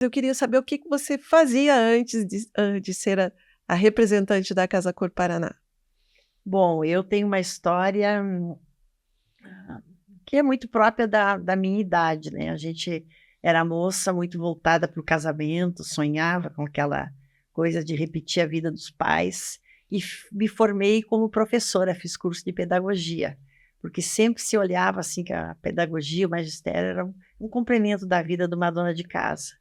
Eu queria saber o que que você fazia antes de ser a representante da Casa Cor Paraná. Bom, eu tenho uma história que é muito própria da minha idade, né? A gente era moça muito voltada para o casamento, sonhava com aquela coisa de repetir a vida dos pais e me formei como professora, fiz curso de pedagogia, porque sempre se olhava assim que a pedagogia, o magistério era um complemento da vida de uma dona de casa.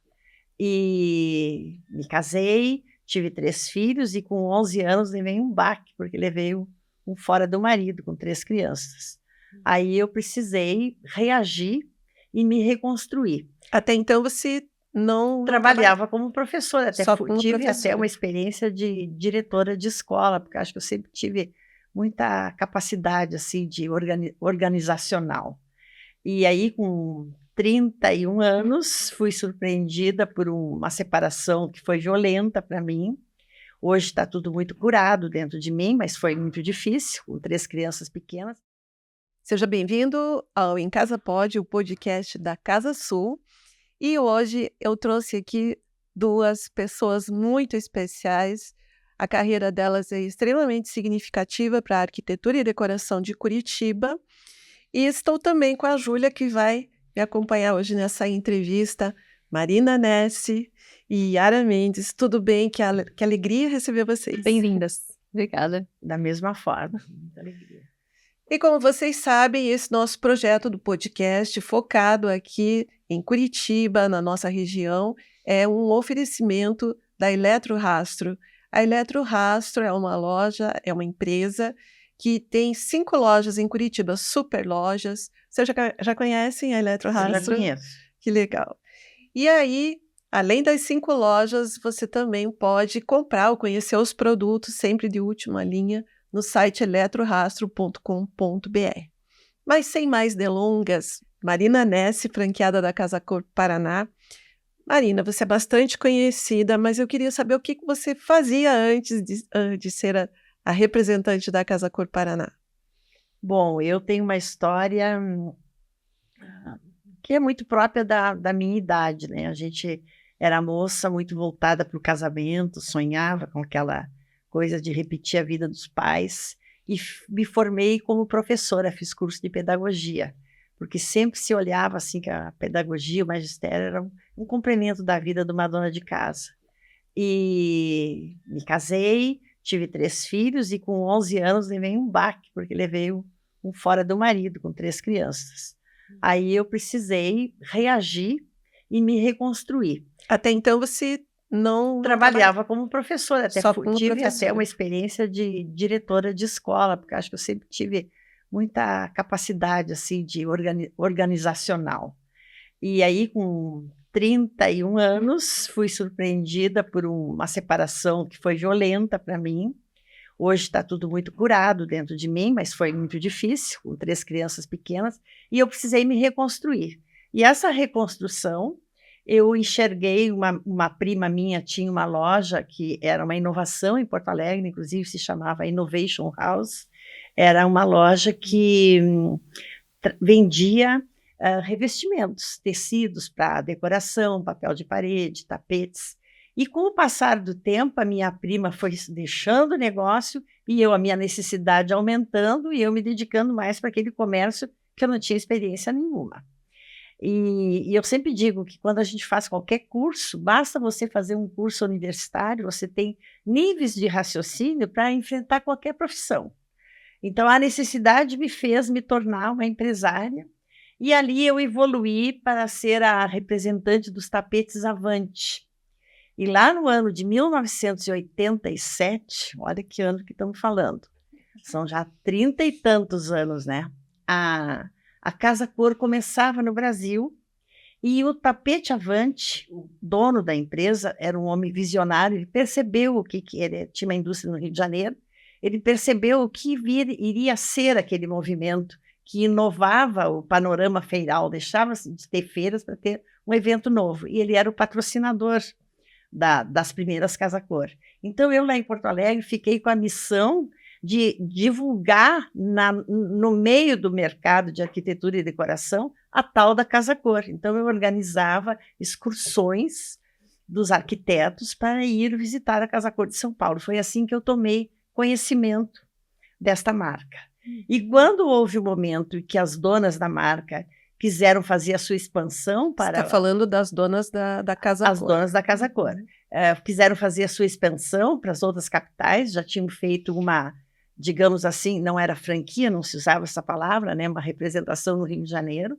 E me casei, tive 3 filhos e com 11 anos levei um baque, porque levei um fora do marido com 3 crianças. Aí eu precisei reagir e me reconstruir. Até então você não Trabalhava como professora, só como tive até uma professora. experiência de diretora de escola, porque acho que eu sempre tive muita capacidade assim de organizacional. E aí, com 31 anos, fui surpreendida por uma separação que foi violenta para mim. Hoje está tudo muito curado dentro de mim, mas foi muito difícil, com 3 crianças pequenas. Seja bem-vindo ao Em Casa Pode, o podcast da Casa Sul. E hoje eu trouxe aqui duas pessoas muito especiais. A carreira delas é extremamente significativa para a arquitetura e decoração de Curitiba. E estou também com a Júlia, que vai me acompanhar hoje nessa entrevista. Marina Nessi e Yara Mendes. Tudo bem? Que alegria receber vocês. Bem-vindas. Obrigada. Da mesma forma, muita alegria. E como vocês sabem, esse nosso projeto do podcast, focado aqui em Curitiba, na nossa região, é um oferecimento da Eletrorastro. A Eletrorastro é uma loja, é uma empresa que tem 5 lojas em Curitiba, super lojas. Vocês já conhecem a Eu Eletrorastro? já conheço. Que legal. E aí, além das 5 lojas, você também pode comprar ou conhecer os produtos sempre de última linha no site eletrorastro.com.br. Mas sem mais delongas, Marina Nessi, franqueada da Casa Cor Paraná. Marina, você é bastante conhecida, mas eu queria saber o que que você fazia antes de ser a representante da Casa Cor Paraná. Bom, eu tenho uma história que é muito própria da minha idade, né? A gente era moça muito voltada para o casamento, sonhava com aquela coisa de repetir a vida dos pais e me formei como professora, fiz curso de pedagogia, porque sempre se olhava assim que a pedagogia, o magistério era um complemento da vida de uma dona de casa. E me casei, tive 3 filhos e com 11 anos levei um baque, porque levei um fora do marido com 3 crianças. Aí eu precisei reagir e me reconstruir. Até então você não Trabalhava como professora, só como tive professora. até uma experiência de diretora de escola, porque acho que eu sempre tive muita capacidade assim de organizacional. E aí, com 31 anos, fui surpreendida por uma separação que foi violenta para mim. Hoje está tudo muito curado dentro de mim, mas foi muito difícil, com 3 crianças pequenas, e eu precisei me reconstruir. E essa reconstrução, eu enxerguei uma prima minha, tinha uma loja que era uma inovação em Porto Alegre, inclusive se chamava Innovation House. Era uma loja que vendia revestimentos, tecidos para decoração, papel de parede, tapetes. E com o passar do tempo, a minha prima foi deixando o negócio e a minha necessidade aumentando e eu me dedicando mais para aquele comércio que eu não tinha experiência nenhuma. E eu sempre digo que quando a gente faz qualquer curso, basta você fazer um curso universitário, você tem níveis de raciocínio para enfrentar qualquer profissão. Então, a necessidade me fez me tornar uma empresária e ali eu evoluí para ser a representante dos tapetes Avante. E lá no ano de 1987, olha que ano que estamos falando, são já 30 e tantos anos, né? A Casa Cor começava no Brasil e o Tapete Avante, o dono da empresa, era um homem visionário, ele percebeu o que ele tinha uma indústria no Rio de Janeiro, ele percebeu o que iria ser aquele movimento que inovava o panorama feiral, deixava de ter feiras para ter um evento novo, e ele era o patrocinador das primeiras Casa Cor. Então, eu lá em Porto Alegre fiquei com a missão de divulgar no meio do mercado de arquitetura e decoração a tal da Casa Cor. Então, eu organizava excursões dos arquitetos para ir visitar a Casa Cor de São Paulo. Foi assim que eu tomei conhecimento desta marca. E quando houve o momento em que as donas da marca quiseram fazer a sua expansão Você para... está falando das donas da Casa As Cor. donas da Casa Cor. Quiseram fazer a sua expansão para as outras capitais, já tinham feito uma, digamos assim, não era franquia, não se usava essa palavra, né, uma representação no Rio de Janeiro.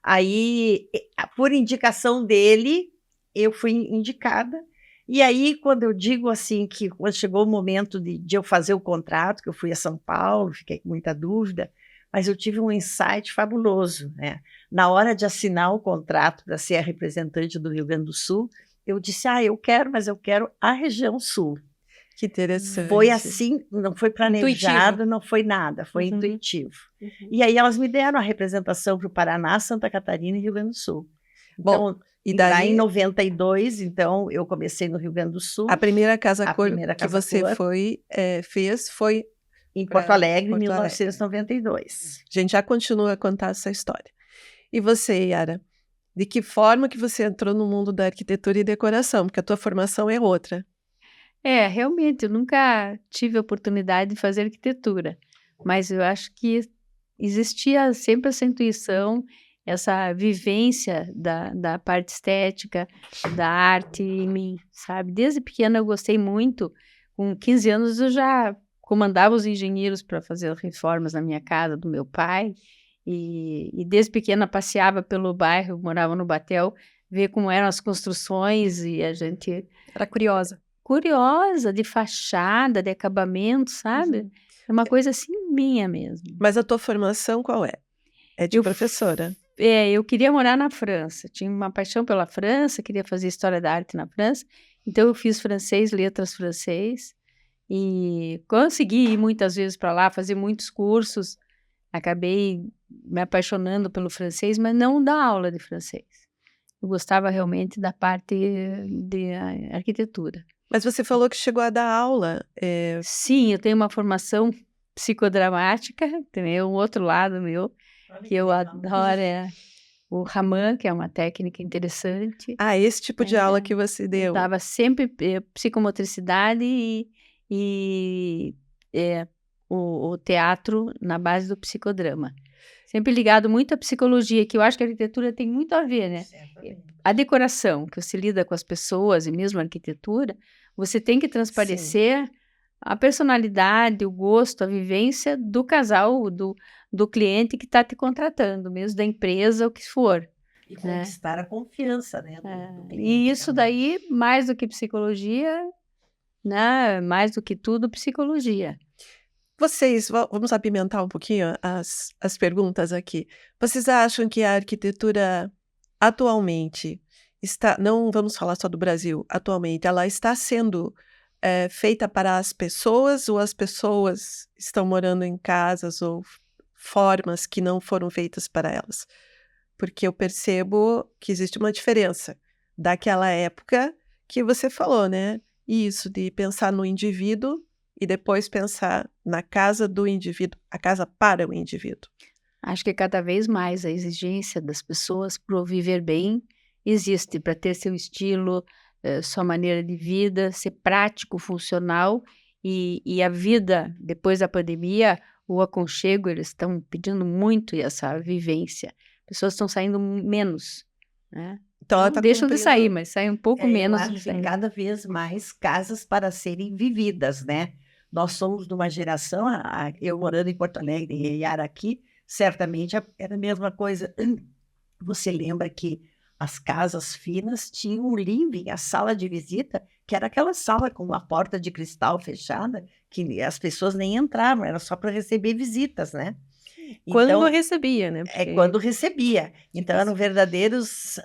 Aí, por indicação dele, eu fui indicada. E aí, quando eu digo assim, que quando chegou o momento de eu fazer o contrato, que eu fui a São Paulo, fiquei com muita dúvida, mas eu tive um insight fabuloso, né? Na hora de assinar o contrato para ser a representante do Rio Grande do Sul, eu disse, eu quero, mas eu quero a região sul. Que interessante. Foi assim, não foi planejado, Intuitivo. Não foi nada, foi intuitivo. Uhum. E aí elas me deram a representação para o Paraná, Santa Catarina e Rio Grande do Sul. Então, Bom, e lá daí, em 92, então, eu comecei no Rio Grande do Sul. a primeira Casa A Cor primeira que Casa você Cor. fez foi Em pra Porto Alegre, em Porto Alegre. 1992. A gente já continua a contar essa história. E você, Yara, de que forma que você entrou no mundo da arquitetura e decoração? Porque a tua formação é outra. Realmente, eu nunca tive a oportunidade de fazer arquitetura, mas eu acho que existia sempre essa intuição, essa vivência da parte estética, da arte em mim, sabe? Desde pequena eu gostei muito, com 15 anos eu já comandava os engenheiros para fazer reformas na minha casa, do meu pai, e desde pequena passeava pelo bairro, morava no Batel, ver como eram as construções e a gente... Era curiosa. Curiosa, de fachada, de acabamento, sabe? É uma coisa assim minha mesmo. Mas a tua formação qual é? É de professora. Eu queria morar na França, tinha uma paixão pela França, queria fazer história da arte na França, então eu fiz francês, letras francês, e consegui ir muitas vezes para lá, fazer muitos cursos, acabei me apaixonando pelo francês, mas não da aula de francês. Eu gostava realmente da parte de arquitetura. Mas você falou que chegou a dar aula. Sim, eu tenho uma formação psicodramática, também é um outro lado meu, que eu adoro, o Raman, que é uma técnica interessante. Esse tipo de aula que você deu. Eu dava sempre psicomotricidade e o teatro na base do psicodrama. Sempre ligado muito à psicologia, que eu acho que a arquitetura tem muito a ver, né? A decoração, que você lida com as pessoas, e mesmo a arquitetura, você tem que transparecer a personalidade, o gosto, a vivência do casal, do cliente que está te contratando, mesmo da empresa, o que for. E conquistar a confiança, né? Do cliente, e isso daí, mais do que psicologia, né? Mais do que tudo, psicologia. Vocês, vamos apimentar um pouquinho as perguntas aqui. Vocês acham que a arquitetura atualmente está, não vamos falar só do Brasil, atualmente, ela está sendo feita para as pessoas, ou as pessoas estão morando em casas ou formas que não foram feitas para elas? Porque eu percebo que existe uma diferença daquela época que você falou, né? Isso de pensar no indivíduo e depois pensar na casa do indivíduo, a casa para o indivíduo. Acho que cada vez mais a exigência das pessoas para viver bem existe, para ter seu estilo, sua maneira de vida, ser prático, funcional, e a vida, depois da pandemia, o aconchego, eles estão pedindo muito essa vivência. Pessoas estão saindo menos, né? Então ela não tá deixam de sair, mas saem um pouco menos. Eu acho que cada vez mais casas para serem vividas, né? Nós somos de uma geração, eu morando em Porto Alegre e Yara aqui, certamente era a mesma coisa. Você lembra que as casas finas tinham um living, a sala de visita, que era aquela sala com uma porta de cristal fechada, que as pessoas nem entravam, era só para receber visitas, né? Quando recebia, né? Porque... Quando recebia. Então, eram verdadeiros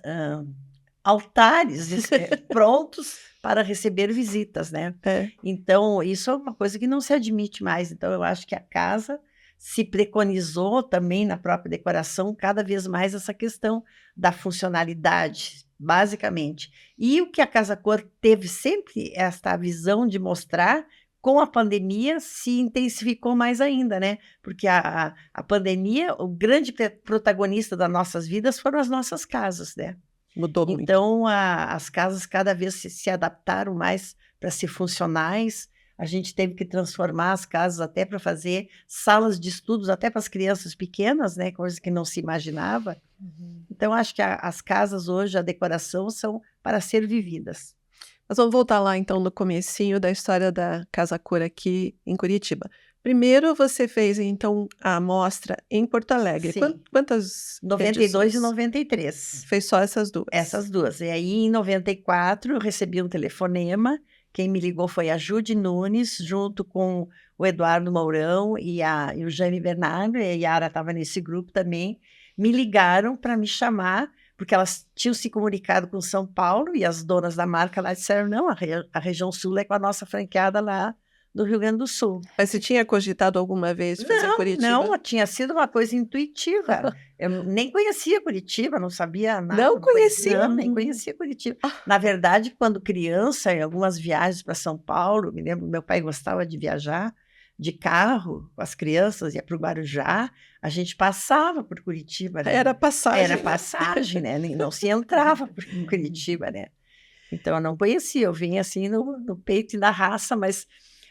altares prontos para receber visitas, né? Então, isso é uma coisa que não se admite mais. Então, eu acho que a casa se preconizou também na própria decoração cada vez mais essa questão da funcionalidade, basicamente. E o que a Casa Cor teve sempre esta visão de mostrar, com a pandemia se intensificou mais ainda, né? Porque a pandemia, o grande protagonista das nossas vidas foram as nossas casas, né? Mudou muito. Então, as casas cada vez se adaptaram mais para ser funcionais. A gente teve que transformar as casas até para fazer salas de estudos, até para as crianças pequenas, né? Coisa que não se imaginava. Então, acho que as casas hoje, a decoração, são para ser vividas. Mas vamos voltar lá, então, no comecinho da história da Casa Cor aqui em Curitiba. Primeiro, você fez, então, a mostra em Porto Alegre. Sim. Quantas 92 edições? e 93. Fez só essas duas? Essas duas. E aí, em 94, eu recebi um telefonema. Quem me ligou foi a Jude Nunes, junto com o Eduardo Mourão e o Jaime Bernardo, e a Yara estava nesse grupo também. Me ligaram para me chamar, porque elas tinham se comunicado com São Paulo, e as donas da marca lá disseram, não, a região sul é com a nossa franqueada lá do Rio Grande do Sul. Mas você tinha cogitado alguma vez fazer Curitiba? Não, tinha sido uma coisa intuitiva. Eu nem conhecia Curitiba, não sabia nada. Não conhecia? Não, nem conhecia Curitiba. Na verdade, quando criança, em algumas viagens para São Paulo, me lembro, meu pai gostava de viajar de carro com as crianças, ia para o Guarujá, a gente passava por Curitiba. Né? Era passagem. Era passagem, né? Não se entrava em Curitiba, né? Então, eu não conhecia, eu vinha assim no peito e na raça, mas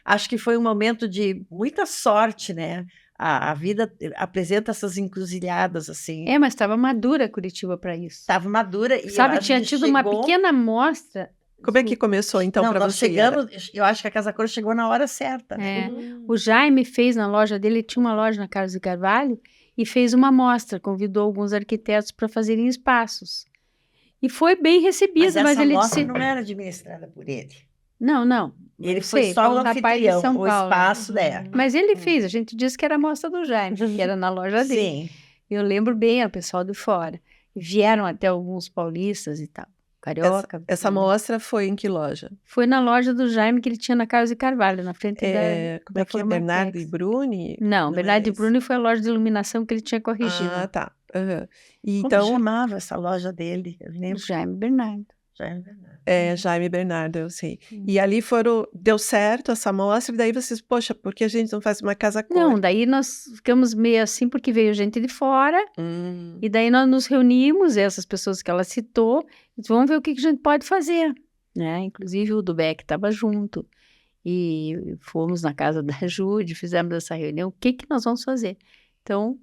acho que foi um momento de muita sorte, né? A vida apresenta essas encruzilhadas, assim. Mas estava madura Curitiba para isso. Estava madura. E sabe, tinha tido uma pequena amostra. Como é que começou, então, para você? Chegamos, eu acho que a Casa Cor chegou na hora certa. Né? O Jaime fez na loja dele, tinha uma loja na Carlos de Carvalho, e fez uma amostra, convidou alguns arquitetos para fazerem espaços. E foi bem recebida, mas ele disse... não era administrada por ele. Não. Ele foi só o anfitrião, o espaço dela. Mas ele fez, a gente disse que era a amostra do Jaime, que era na loja dele. Sim. Eu lembro bem, era o pessoal de fora. Vieram até alguns paulistas e tal. Carioca. Essa mostra foi em que loja? Foi na loja do Jaime, que ele tinha na Carlos de Carvalho, na frente Como é que é? Bernardo e Bruni? Não, Bernardo e Bruni foi a loja de iluminação que ele tinha corrigido. Ah, tá. Uhum. Então, chamava essa loja dele? Eu lembro. Jaime Bernardo. Jaime Bernardo, eu sei. E ali deu certo essa mostra, e daí vocês, poxa, por que a gente não faz uma Casa Cor? Não, daí nós ficamos meio assim, porque veio gente de fora, e daí nós nos reunimos, essas pessoas que ela citou, e vamos ver o que a gente pode fazer, né? Inclusive o Dubeck estava junto, e fomos na casa da Jude, fizemos essa reunião, o que nós vamos fazer? Então,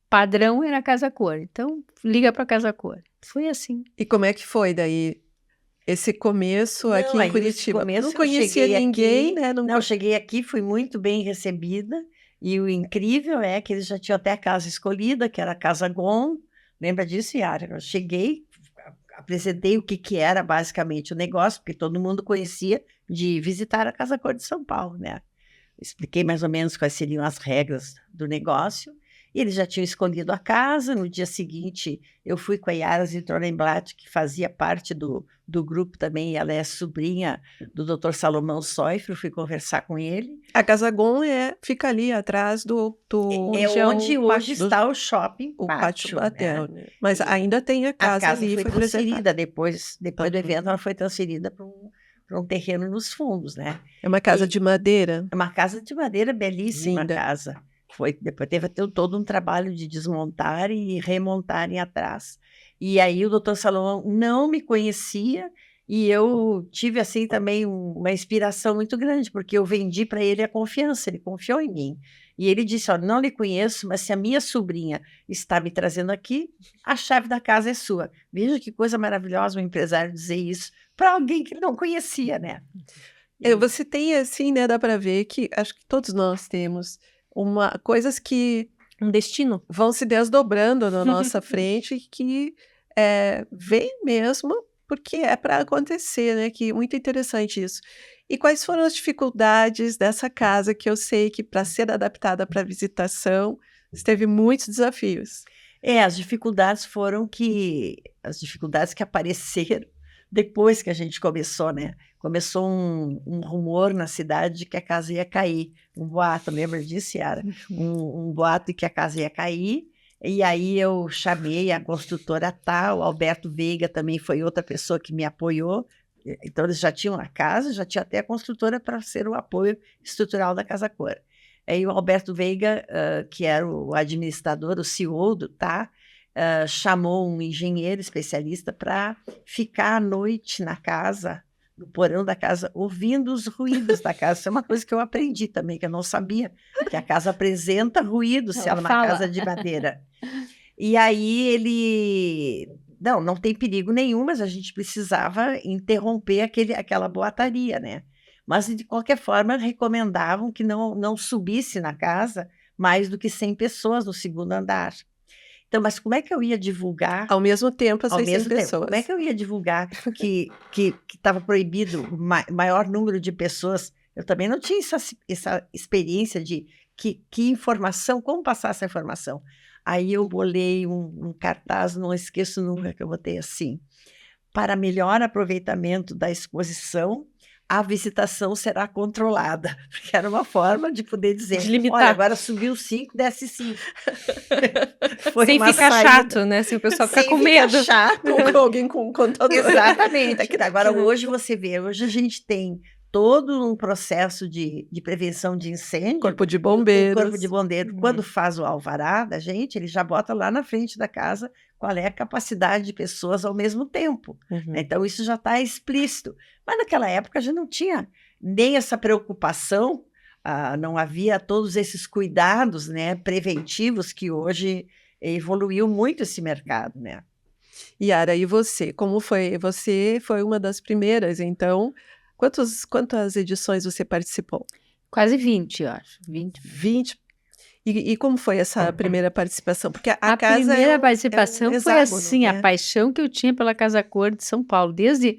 padrão era a Casa Cor, então liga para a Casa Cor. Foi assim. E como é que foi daí? Esse começo aqui em Curitiba. Não conhecia ninguém, né? Não, cheguei aqui, fui muito bem recebida. E o incrível é que eles já tinham até a casa escolhida, que era a Casa Gon. Lembra disso, Yara? Eu cheguei, apresentei o que era basicamente o negócio, porque todo mundo conhecia de visitar a Casa Cor de São Paulo, né? Expliquei mais ou menos quais seriam as regras do negócio. E eles já tinham escolhido a casa. No dia seguinte, eu fui com a Yara Zitronenblatt, que fazia parte do grupo também. Ela é sobrinha do Dr. Salomão Soifro. Fui conversar com ele. A Casa Gon fica ali atrás do onde hoje está o shopping o Pátio Batel, né? Mas ainda tem a casa ali. Foi transferida depois do evento, ela foi transferida para um terreno nos fundos, né? É uma casa de madeira? É uma casa de madeira, belíssima casa. Depois teve todo um trabalho de desmontar e remontarem atrás. E aí o doutor Salomão não me conhecia, e eu tive assim também uma inspiração muito grande, porque eu vendi para ele a confiança, ele confiou em mim. E ele disse, olha, não lhe conheço, mas se a minha sobrinha está me trazendo aqui, a chave da casa é sua. Veja que coisa maravilhosa um empresário dizer isso para alguém que ele não conhecia, né? Você tem assim, né, dá para ver que acho que todos nós temos coisas que um destino vão se desdobrando na nossa frente, que vem mesmo porque é para acontecer, né? Que muito interessante isso. E quais foram as dificuldades dessa casa, que eu sei que para ser adaptada para visitação teve muitos desafios? As dificuldades as dificuldades que apareceram depois que a gente começou, né? Começou um rumor na cidade de que a casa ia cair. Um boato, lembra disso, Yara? Um boato de que a casa ia cair. E aí eu chamei a construtora tal, Alberto Veiga também foi outra pessoa que me apoiou. Então eles já tinham a casa, já tinha até a construtora para ser o apoio estrutural da Casa Cor. Aí o Alberto Veiga, que era o administrador, o CEO do chamou um engenheiro especialista para ficar à noite na casa, no porão da casa, ouvindo os ruídos da casa. Isso é uma coisa que eu aprendi também, que eu não sabia, que a casa apresenta ruído se ela é uma casa de madeira. E aí ele... Não tem perigo nenhum, mas a gente precisava interromper aquela boataria, né? Mas, de qualquer forma, recomendavam que não subisse na casa mais do que 100 pessoas no segundo andar. Então, mas como é que eu ia divulgar... Ao mesmo tempo, as 600 pessoas. Como é que eu ia divulgar que estava proibido o maior número de pessoas? Eu também não tinha essa experiência de que informação, como passar essa informação. Aí eu bolei um cartaz, não esqueço nunca, que eu botei assim: para melhor aproveitamento da exposição, a visitação será controlada. Porque era uma forma de poder dizer, olha, agora subiu 5, desce 5. Sem ficar chato, né? Se o pessoal ficar com medo. Sem ficar chato. Com alguém com um contador. Exatamente. Agora, hoje você vê, hoje a gente tem todo um processo de prevenção de incêndio. Corpo de bombeiros. O corpo de bombeiro, quando faz o alvará da gente, ele já bota lá na frente da casa qual é a capacidade de pessoas ao mesmo tempo. Então, isso já está explícito. Mas naquela época a gente não tinha nem essa preocupação, não havia todos esses cuidados, né, preventivos, que hoje evoluiu muito esse mercado, né? Yara, e você? Como foi? Você foi uma das primeiras, então... Quantas edições você participou? Quase 20, eu acho. 20. E como foi essa primeira participação? Porque a casa primeira participação foi assim, né? A paixão que eu tinha pela Casa Cor de São Paulo. Desde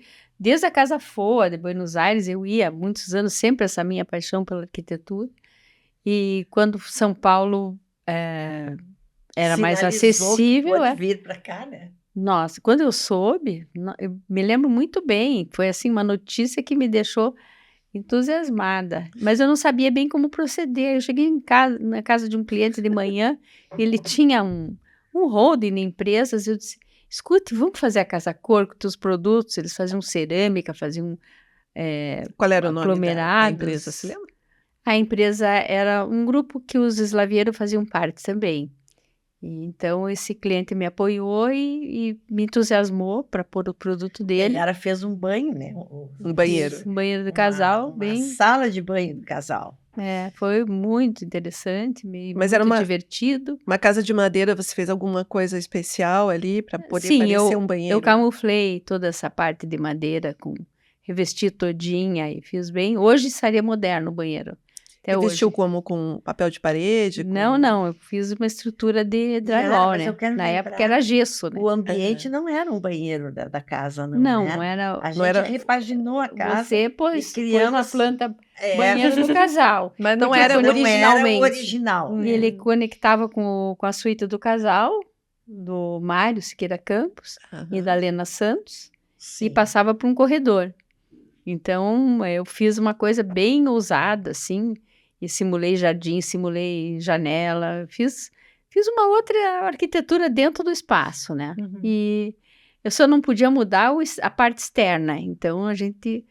a Casa Foa de Buenos Aires, eu ia há muitos anos, sempre essa minha paixão pela arquitetura. E quando São Paulo era mais acessível... Pode vir para cá, né? Nossa, quando eu soube, eu me lembro muito bem, foi assim uma notícia que me deixou entusiasmada, mas eu não sabia bem como proceder. Eu cheguei na casa de um cliente de manhã, ele tinha um holding de empresas, eu disse, escute, vamos fazer a Casa Cor com os produtos. Eles faziam cerâmica, faziam Qual era o nome da aglomerados. empresa, se lembra? A empresa era um grupo que os Slaviero faziam parte também. Então, esse cliente me apoiou e me entusiasmou para pôr o produto dele. Ela fez um banho, né? Um banheiro. Um banheiro do casal. Uma sala de banho do casal. Foi muito interessante, Mas muito era divertido. Uma casa de madeira, você fez alguma coisa especial ali para poder parecer um banheiro? Eu camuflei toda essa parte de madeira, revesti todinha e fiz bem. Hoje estaria moderno o banheiro. Até vestiu como com papel de parede? Não, eu fiz uma estrutura de drywall, né? Na época era gesso, né? O ambiente não era um banheiro da casa, não. Não era. A gente repaginou a casa. Você pôs uma planta banheiro do casal. Mas não era originalmente. Não era original. E ele conectava com a suíte do casal, do Mário Siqueira Campos e da Lena Santos, e passava por um corredor. Então, eu fiz uma coisa bem ousada, assim, e simulei jardim, simulei janela, fiz uma outra arquitetura dentro do espaço, né? E eu só não podia mudar a parte externa, então a gente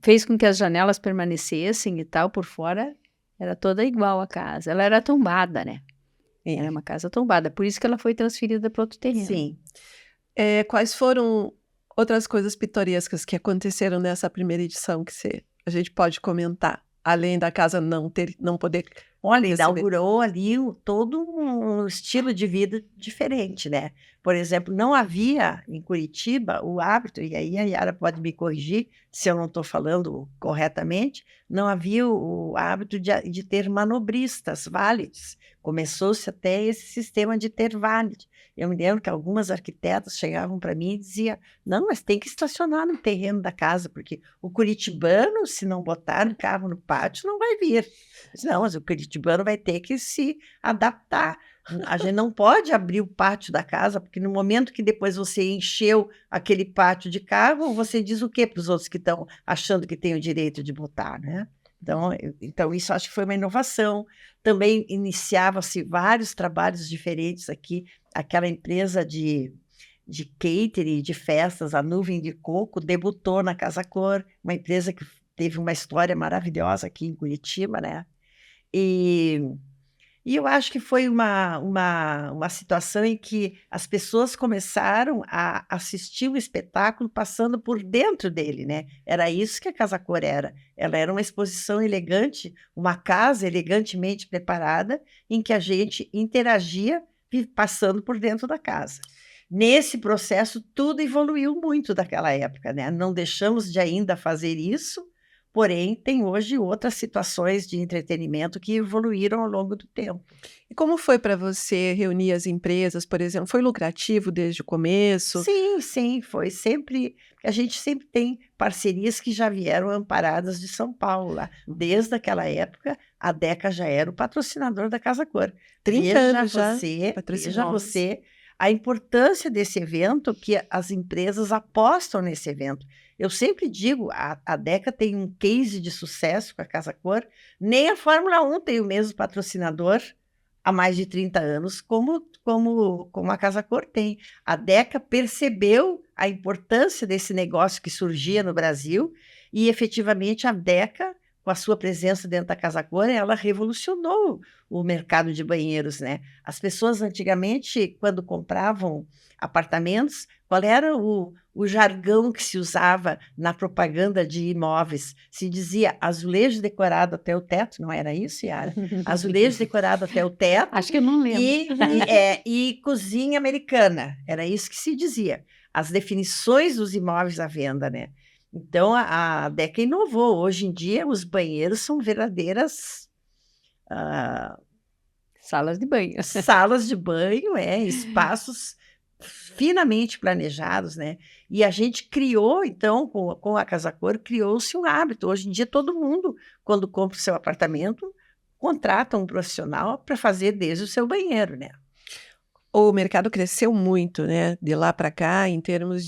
fez com que as janelas permanecessem e tal, por fora era toda igual a casa. Ela era tombada, né? Era uma casa tombada, por isso que ela foi transferida para outro terreno. Sim. Quais foram outras coisas pitorescas que aconteceram nessa primeira edição que a gente pode comentar? Além da casa não poder... Olha, inaugurou ali todo um estilo de vida diferente, né? Por exemplo, não havia em Curitiba o hábito, e aí a Yara pode me corrigir se eu não estou falando corretamente, não havia o hábito de ter manobristas válidos. Começou-se até esse sistema de ter válido. Eu me lembro que algumas arquitetas chegavam para mim e diziam, não, mas tem que estacionar no terreno da casa, porque o curitibano, se não botar o carro no pátio, não vai vir. Não, mas o curitibano vai ter que se adaptar. A gente não pode abrir o pátio da casa, porque no momento que depois você encheu aquele pátio de carro, você diz o quê para os outros que estão achando que tem o direito de botar, né? Então, isso acho que foi uma inovação. Também iniciava-se vários trabalhos diferentes aqui. Aquela empresa de catering, de festas, a Nuvem de Coco, debutou na Casa Cor, uma empresa que teve uma história maravilhosa aqui em Curitiba, né? E E eu acho que foi uma situação em que as pessoas começaram a assistir o espetáculo passando por dentro dele, né? Era isso que a Casa Cor era. Ela era uma exposição elegante, uma casa elegantemente preparada, em que a gente interagia passando por dentro da casa. Nesse processo, tudo evoluiu muito daquela época, né? Não deixamos de ainda fazer isso, porém, tem hoje outras situações de entretenimento que evoluíram ao longo do tempo. E como foi para você reunir as empresas, por exemplo? Foi lucrativo desde o começo? Sim, sim, foi sempre. A gente sempre tem parcerias que já vieram amparadas de São Paulo lá. Desde aquela época, a Deca já era o patrocinador da Casa Cor. 30 anos já Veja patrocinando. você a importância desse evento, que as empresas apostam nesse evento. Eu sempre digo, a Deca tem um case de sucesso com a Casa Cor, nem a Fórmula 1 tem o mesmo patrocinador há mais de 30 anos, como a Casa Cor tem. A Deca percebeu a importância desse negócio que surgia no Brasil e, efetivamente, a Deca, com a sua presença dentro da Casa Cor, ela revolucionou o mercado de banheiros, né? As pessoas, antigamente, quando compravam apartamentos, qual era o jargão que se usava na propaganda de imóveis? Se dizia azulejo decorado até o teto, não era isso, Yara? Azulejo decorado até o teto. Acho que eu não lembro. E cozinha americana, era isso que se dizia. As definições dos imóveis à venda, né? Então, a Deca inovou. Hoje em dia, os banheiros são verdadeiras Salas de banho. salas de banho, espaços finamente planejados, né? E a gente criou, então, com a Casa Cor, criou-se um hábito. Hoje em dia, todo mundo, quando compra o seu apartamento, contrata um profissional para fazer desde o seu banheiro, né? O mercado cresceu muito, né? De lá para cá, em termos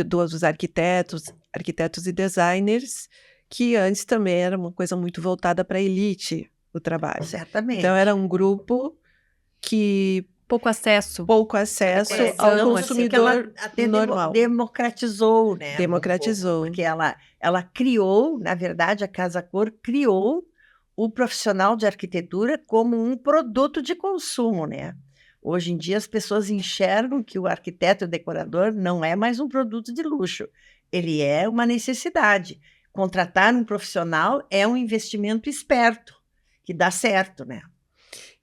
dos arquitetos e designers, que antes também era uma coisa muito voltada para a elite do trabalho. Certamente. Então, era um grupo que Pouco acesso. ao consumidor até normal. democratizou, né? Democratizou. Porque ela criou, na verdade, a Casa Cor criou o profissional de arquitetura como um produto de consumo, né? Hoje em dia, as pessoas enxergam que o arquiteto e o decorador não é mais um produto de luxo. Ele é uma necessidade. Contratar um profissional é um investimento esperto, que dá certo, né?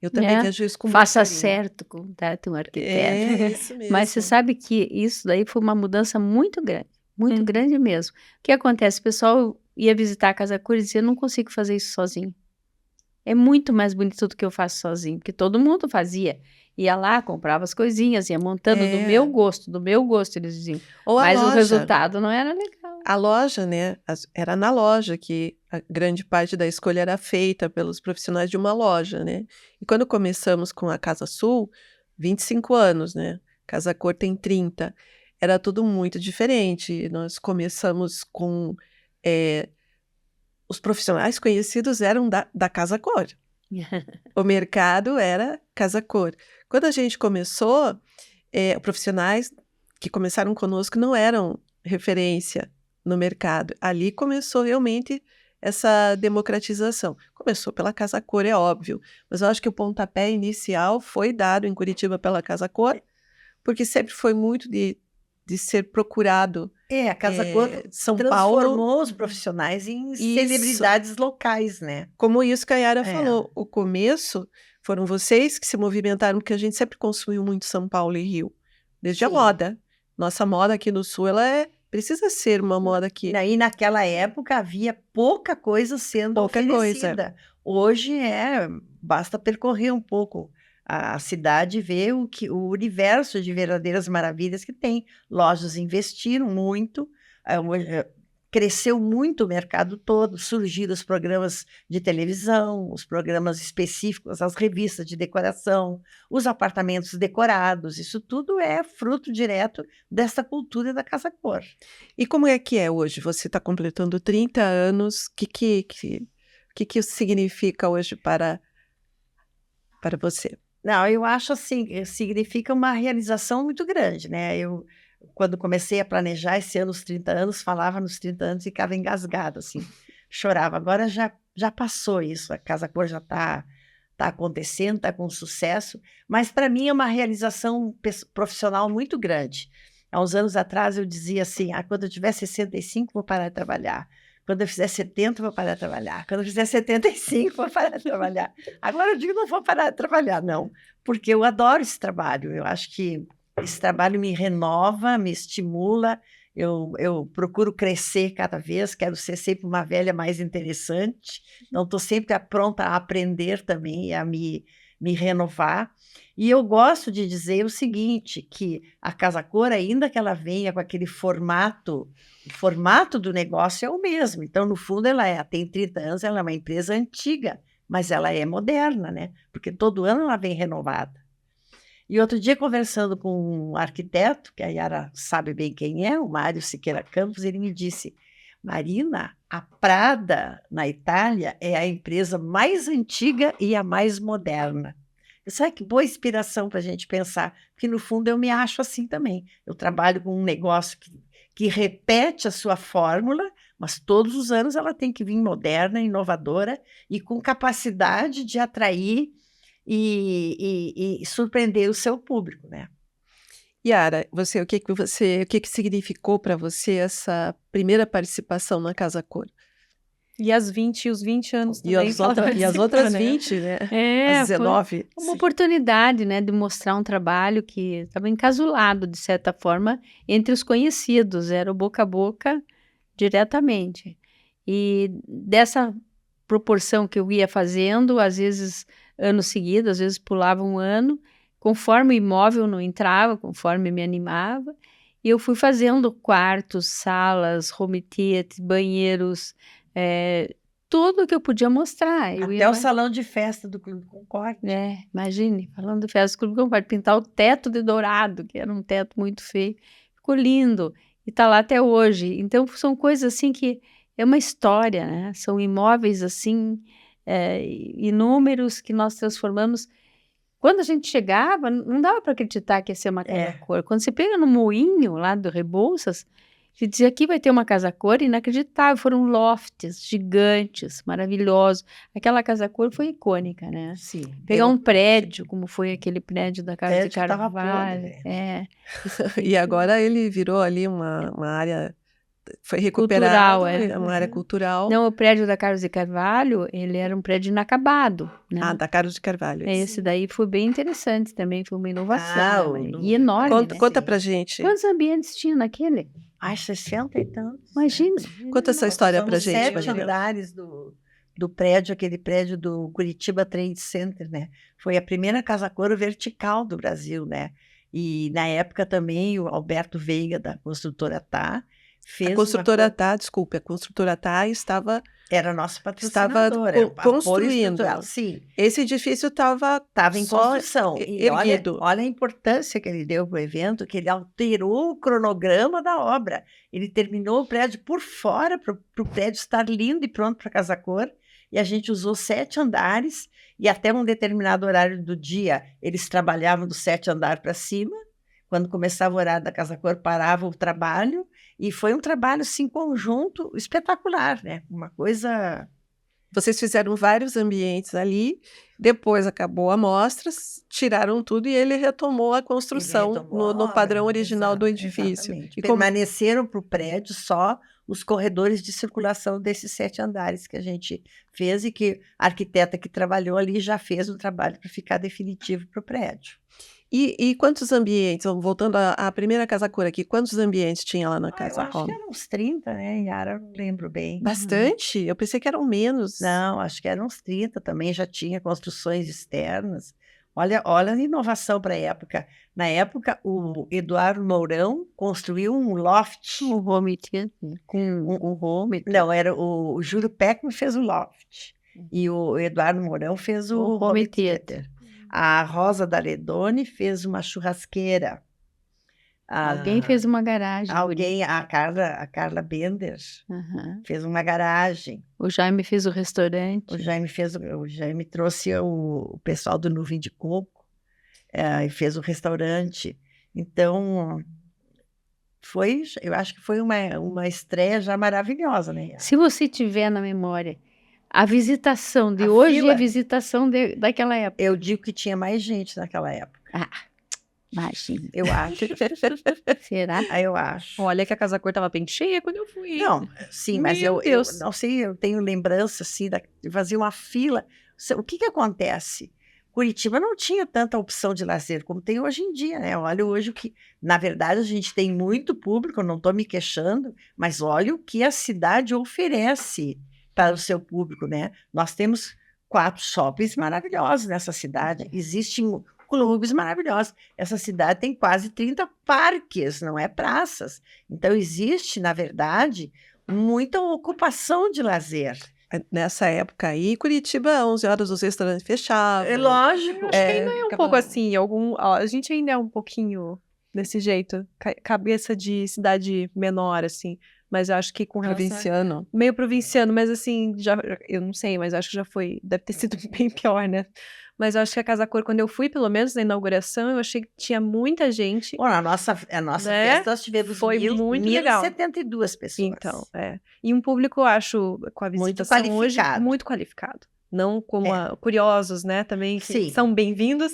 Eu também vejo isso com Faça muito carinho. certo, contrate um arquiteto. É isso mesmo. Mas você sabe que isso daí foi uma mudança muito grande mesmo. O que acontece? O pessoal ia visitar a Casa Cor e dizia, eu não consigo fazer isso sozinho. É muito mais bonito do que eu faço sozinho, porque todo mundo fazia. Ia lá, comprava as coisinhas, ia montando do meu gosto, eles diziam. Ou Mas o loja. resultado não era legal. A loja, né? Era na loja que a grande parte da escolha era feita pelos profissionais de uma loja, né? E quando começamos com a Casa Sul, 25 anos, né? Casa Cor tem 30. Era tudo muito diferente. Nós começamos com... os profissionais conhecidos eram da Casa Cor. O mercado era Casa Cor. Quando a gente começou, profissionais que começaram conosco não eram referência no mercado. Ali começou realmente essa democratização. Começou pela Casa Cor, é óbvio, mas eu acho que o pontapé inicial foi dado em Curitiba pela Casa Cor, porque sempre foi muito de ser procurado. A Casa Cor São transformou Paulo os profissionais em celebridades locais, né? Como isso que a Yara falou, o começo foram vocês que se movimentaram, porque a gente sempre consumiu muito São Paulo e Rio, desde a moda. Nossa moda aqui no Sul, ela precisa ser uma moda que... E naquela época havia pouca coisa sendo oferecida. Hoje basta percorrer um pouco a cidade e ver o universo de verdadeiras maravilhas que tem. Lojas investiram muito, cresceu muito o mercado todo, surgiram os programas de televisão, os programas específicos, as revistas de decoração, os apartamentos decorados, isso tudo é fruto direto dessa cultura da Casa Cor. E como é que é hoje? Você está completando 30 anos, o que significa hoje para você? Não, eu acho assim, significa uma realização muito grande, né? Eu, quando comecei a planejar esse ano, os 30 anos, falava nos 30 anos e ficava engasgada, assim, chorava. Agora já passou isso, a Casa Cor já está está acontecendo, está com sucesso, mas para mim é uma realização profissional muito grande. Há uns anos atrás eu dizia assim, quando eu tiver 65 vou parar de trabalhar, quando eu fizer 70 vou parar de trabalhar, quando eu fizer 75 vou parar de trabalhar. Agora eu digo não vou parar de trabalhar, não, porque eu adoro esse trabalho, eu acho que esse trabalho me renova, me estimula, eu procuro crescer cada vez, quero ser sempre uma velha mais interessante, então estou sempre pronta a aprender também, a me renovar. E eu gosto de dizer o seguinte, que a Casa Cor, ainda que ela venha com aquele formato, o formato do negócio é o mesmo. Então, no fundo, ela tem 30 anos, ela é uma empresa antiga, mas ela é moderna, né? Porque todo ano ela vem renovada. E outro dia, conversando com um arquiteto, que a Yara sabe bem quem é, o Mário Siqueira Campos, ele me disse, Marina, a Prada, na Itália, é a empresa mais antiga e a mais moderna. Sabe que boa inspiração para a gente pensar, porque no fundo eu me acho assim também. Eu trabalho com um negócio que repete a sua fórmula, mas todos os anos ela tem que vir moderna, inovadora e com capacidade de atrair e surpreender o seu público, né? Yara, o que significou para você essa primeira participação na Casa Cor? E os 20 anos E também. as outras 20, né? As 19. Foi uma oportunidade, né, de mostrar um trabalho que estava encasulado, de certa forma, entre os conhecidos, era o boca a boca diretamente. E dessa proporção que eu ia fazendo, às vezes anos seguidos, às vezes pulava um ano, conforme o imóvel não entrava, conforme me animava, e eu fui fazendo quartos, salas, home theater, banheiros, tudo que eu podia mostrar. Até o salão de festa do Clube Concórdia. Imagine, falando de festa do Clube Concórdia, pintar o teto de dourado, que era um teto muito feio, ficou lindo, e está lá até hoje. Então, são coisas assim que é uma história, né? São imóveis assim, inúmeros que nós transformamos. Quando a gente chegava, não dava para acreditar que ia ser uma Casa Cor. Quando você pega no moinho lá do Rebouças, você dizia aqui vai ter uma Casa Cor, inacreditável. Foram lofts gigantes, maravilhosos. Aquela Casa Cor foi icônica, né? Sim. Pegar um prédio, como foi aquele prédio da Casa de Carvalho. E agora ele virou ali uma área, foi recuperado, cultural, uma área cultural. Não, o prédio da Carlos de Carvalho, ele era um prédio inacabado, né? Da Carlos de Carvalho. Esse daí foi bem interessante também, foi uma inovação, e enorme, Conta pra gente. Quantos ambientes tinha naquele? 60 e tantos. Imagina. Conta essa história pra gente. 7 andares do prédio, aquele prédio do Curitiba Trade Center, né? Foi a primeira Casa Cor vertical do Brasil, né? E na época também o Alberto Veiga, da construtora Tá, fez a construtora Tá estava... Era nossa patrocinadora. Estava construindo. Sim. Esse edifício estava em construção. E erguido. Olha a importância que ele deu para o evento, que ele alterou o cronograma da obra. Ele terminou o prédio por fora, para o prédio estar lindo e pronto para Casa Cor. E a gente usou 7 andares, e até um determinado horário do dia, eles trabalhavam dos 7 andares para cima. Quando começava o horário da Casa Cor, parava o trabalho. E foi um trabalho, assim, conjunto espetacular, né? Uma coisa... Vocês fizeram vários ambientes ali, depois acabou a mostra, tiraram tudo e ele retomou a construção no padrão original do edifício. E permaneceram para o prédio só os corredores de circulação desses 7 andares que a gente fez e que a arquiteta que trabalhou ali já fez um trabalho para ficar definitivo para o prédio. E quantos ambientes, voltando à primeira Casa Cor aqui, quantos ambientes tinha lá na Casa Cor? Acho que eram uns 30, né, Yara? Não lembro bem. Bastante? Eu pensei que eram menos. Não, acho que eram uns 30 também, já tinha construções externas. Olha a inovação para a época. Na época, o Eduardo Mourão construiu um loft. Um home theater. Com home. Não, era o Júlio Peckman fez o loft. E o Eduardo Mourão fez o home theater. A Rosa Daledoni fez uma churrasqueira. Alguém fez uma garagem. A Carla Bender fez uma garagem. O Jaime fez o restaurante. O Jaime trouxe o pessoal do Nuvem de Coco e fez o restaurante. Então, eu acho que foi uma estreia já maravilhosa, né? Se você tiver na memória A visitação de A hoje e fila? a visitação daquela época. Eu digo que tinha mais gente naquela época. Imagina. Eu acho. Será? Eu acho. Olha que a Casa Cor tava bem cheia quando eu fui. Não, sim, mas Meu eu Deus. não sei, eu tenho lembrança assim de fazer uma fila. O que acontece? Curitiba não tinha tanta opção de lazer como tem hoje em dia, né? Olha hoje o que, na verdade, a gente tem muito público, eu não estou me queixando, mas olha o que a cidade oferece para o seu público, né? Nós temos 4 shoppings maravilhosos nessa cidade, existem clubes maravilhosos. Essa cidade tem quase 30 parques, não é praças. Então, existe, na verdade, muita ocupação de lazer. Nessa época aí, Curitiba, 11 horas os restaurantes fechavam. É lógico. Acho que ainda é um ficava- pouco assim, a gente ainda é um pouquinho desse jeito, cabeça de cidade menor, assim, mas eu acho que com relação Provinciano. meio provinciano, mas assim, eu não sei, mas acho que já foi, deve ter sido bem pior, né? Mas eu acho que a Casa Cor, quando eu fui, pelo menos na inauguração, eu achei que tinha muita gente. Bom, a nossa Né? festa, nós tivemos Foi muito legal. 1.072 pessoas. Então, E um público, eu acho, com a Muito visitação hoje, qualificado. muito qualificado. Não como curiosos, né? Também que Sim. são bem-vindos.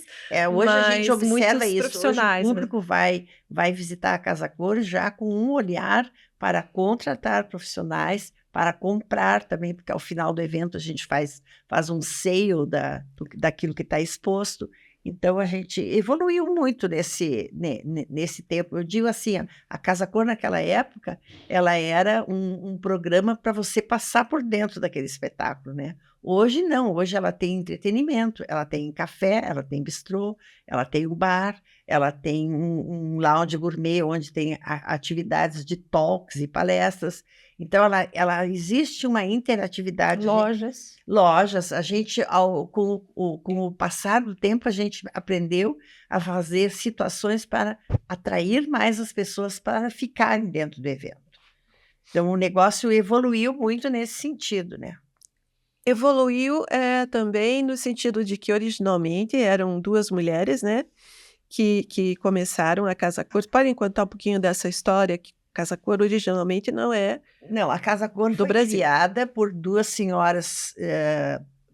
Hoje a gente mas observa muitos isso. Hoje o profissionais, né? público vai visitar a Casa Cor já com um olhar para contratar profissionais, para comprar também, porque ao final do evento a gente faz um sale daquilo que está exposto. Então, a gente evoluiu muito nesse tempo. Eu digo assim, a Casa Cor naquela época, ela era um programa para você passar por dentro daquele espetáculo, né? Hoje não, hoje ela tem entretenimento, ela tem café, ela tem bistrô, ela tem um bar, ela tem um lounge gourmet, onde tem atividades de talks e palestras. Então, ela existe uma interatividade. Lojas, a gente, com o passar do tempo, a gente aprendeu a fazer situações para atrair mais as pessoas para ficarem dentro do evento. Então, o negócio evoluiu muito nesse sentido, né? Evoluiu também no sentido de que originalmente eram 2 mulheres, né, que começaram a Casa Cor. Podem contar um pouquinho dessa história? Que Casa Cor originalmente não é Não, a Casa Cor do foi Brasil. criada por 2 senhoras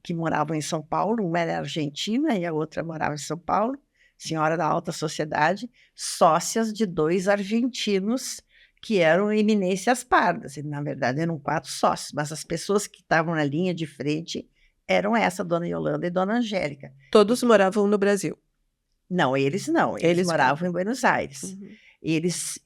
que moravam em São Paulo, uma era argentina e a outra morava em São Paulo, senhora da alta sociedade, sócias de 2 argentinos que eram eminências pardas. E, na verdade, eram 4 sócios, mas as pessoas que estavam na linha de frente eram Dona Yolanda e Dona Angélica. Todos moravam no Brasil. Não, eles não, eles moravam em Buenos Aires. Uhum. Eles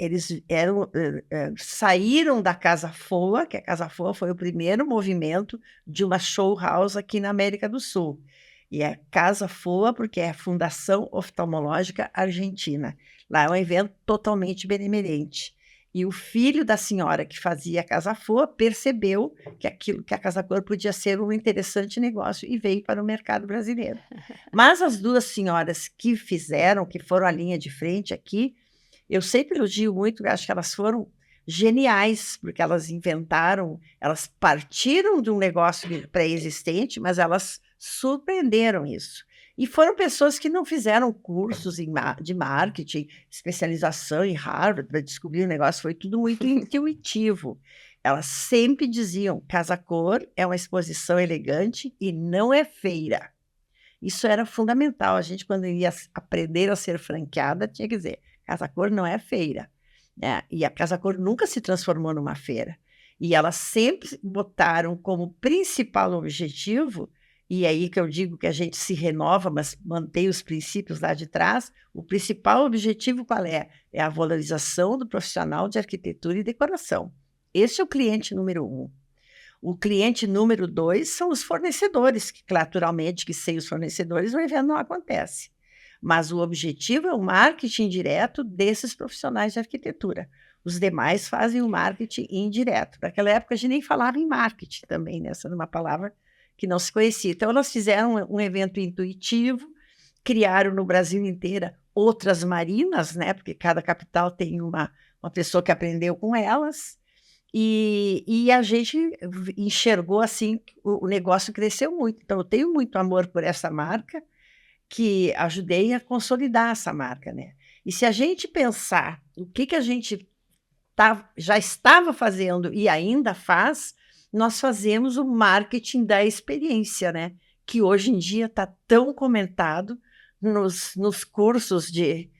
saíram da Casa Foa, que a Casa Foa foi o primeiro movimento de uma show house aqui na América do Sul. E é Casa Foa porque é a Fundação Oftalmológica Argentina. Lá é um evento totalmente benemerente. E o filho da senhora que fazia a Casa Foa percebeu que a Casa Cor podia ser um interessante negócio e veio para o mercado brasileiro. Mas as 2 senhoras que foram à linha de frente aqui, eu sempre elogio muito, acho que elas foram geniais, porque elas partiram de um negócio pré-existente, mas elas surpreenderam isso. E foram pessoas que não fizeram cursos de marketing, especialização em Harvard para descobrir o negócio, foi tudo muito intuitivo. Elas sempre diziam, Casa Cor é uma exposição elegante e não é feira. Isso era fundamental. A gente, quando ia aprender a ser franqueada, tinha que dizer, Casa Cor não é feira. E a Casa Cor nunca se transformou numa feira. E elas sempre botaram como principal objetivo, e é aí que eu digo que a gente se renova, mas mantém os princípios lá de trás, o principal objetivo qual é? É a valorização do profissional de arquitetura e decoração. Esse é o cliente número 1. O cliente número 2 são os fornecedores, que naturalmente, que sem os fornecedores o evento não acontece. Mas o objetivo é o marketing direto desses profissionais de arquitetura. Os demais fazem o marketing indireto. Naquela época, a gente nem falava em marketing também, né? Essa era uma palavra que não se conhecia. Então, elas fizeram um evento intuitivo, criaram no Brasil inteiro outras marinas, né? Porque cada capital tem uma pessoa que aprendeu com elas. E a gente enxergou assim, o negócio cresceu muito. Então, eu tenho muito amor por essa marca, que ajudei a consolidar essa marca, né? E se a gente pensar o que a gente já estava fazendo e ainda faz, nós fazemos o marketing da experiência, né? Que hoje em dia está tão comentado nos cursos de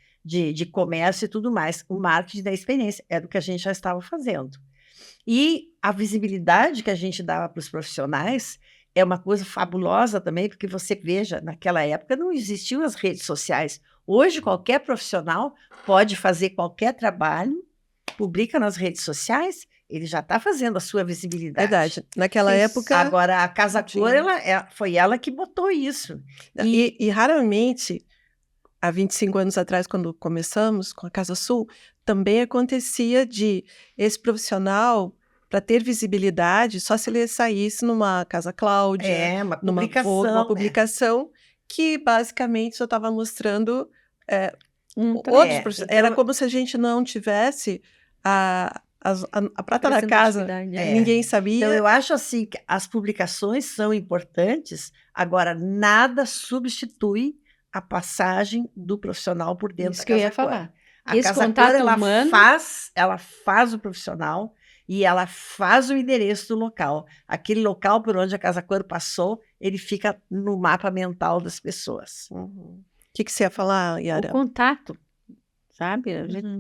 comércio e tudo mais. O marketing da experiência era o que a gente já estava fazendo. E a visibilidade que a gente dava para os profissionais é uma coisa fabulosa também, porque você veja, naquela época não existiam as redes sociais. Hoje, qualquer profissional pode fazer qualquer trabalho, publica nas redes sociais, ele já está fazendo a sua visibilidade. Verdade. Naquela época... Agora, a Casa Cor, foi ela que botou isso. E raramente, há 25 anos atrás, quando começamos com a Casa Sul, também acontecia de esse profissional, para ter visibilidade, só se ele saísse numa Casa Cláudia, uma numa publicação que basicamente só estava mostrando outros profissionais. Era como se a gente não tivesse a prata na casa, ninguém sabia. Então, eu acho assim que as publicações são importantes, agora nada substitui a passagem do profissional por dentro da Casa Cor. Isso que eu ia falar. A Casa Cor, ela faz o profissional e ela faz o endereço do local. Aquele local por onde a Casa Cor passou, ele fica no mapa mental das pessoas. O que você ia falar, Yara? O contato, sabe?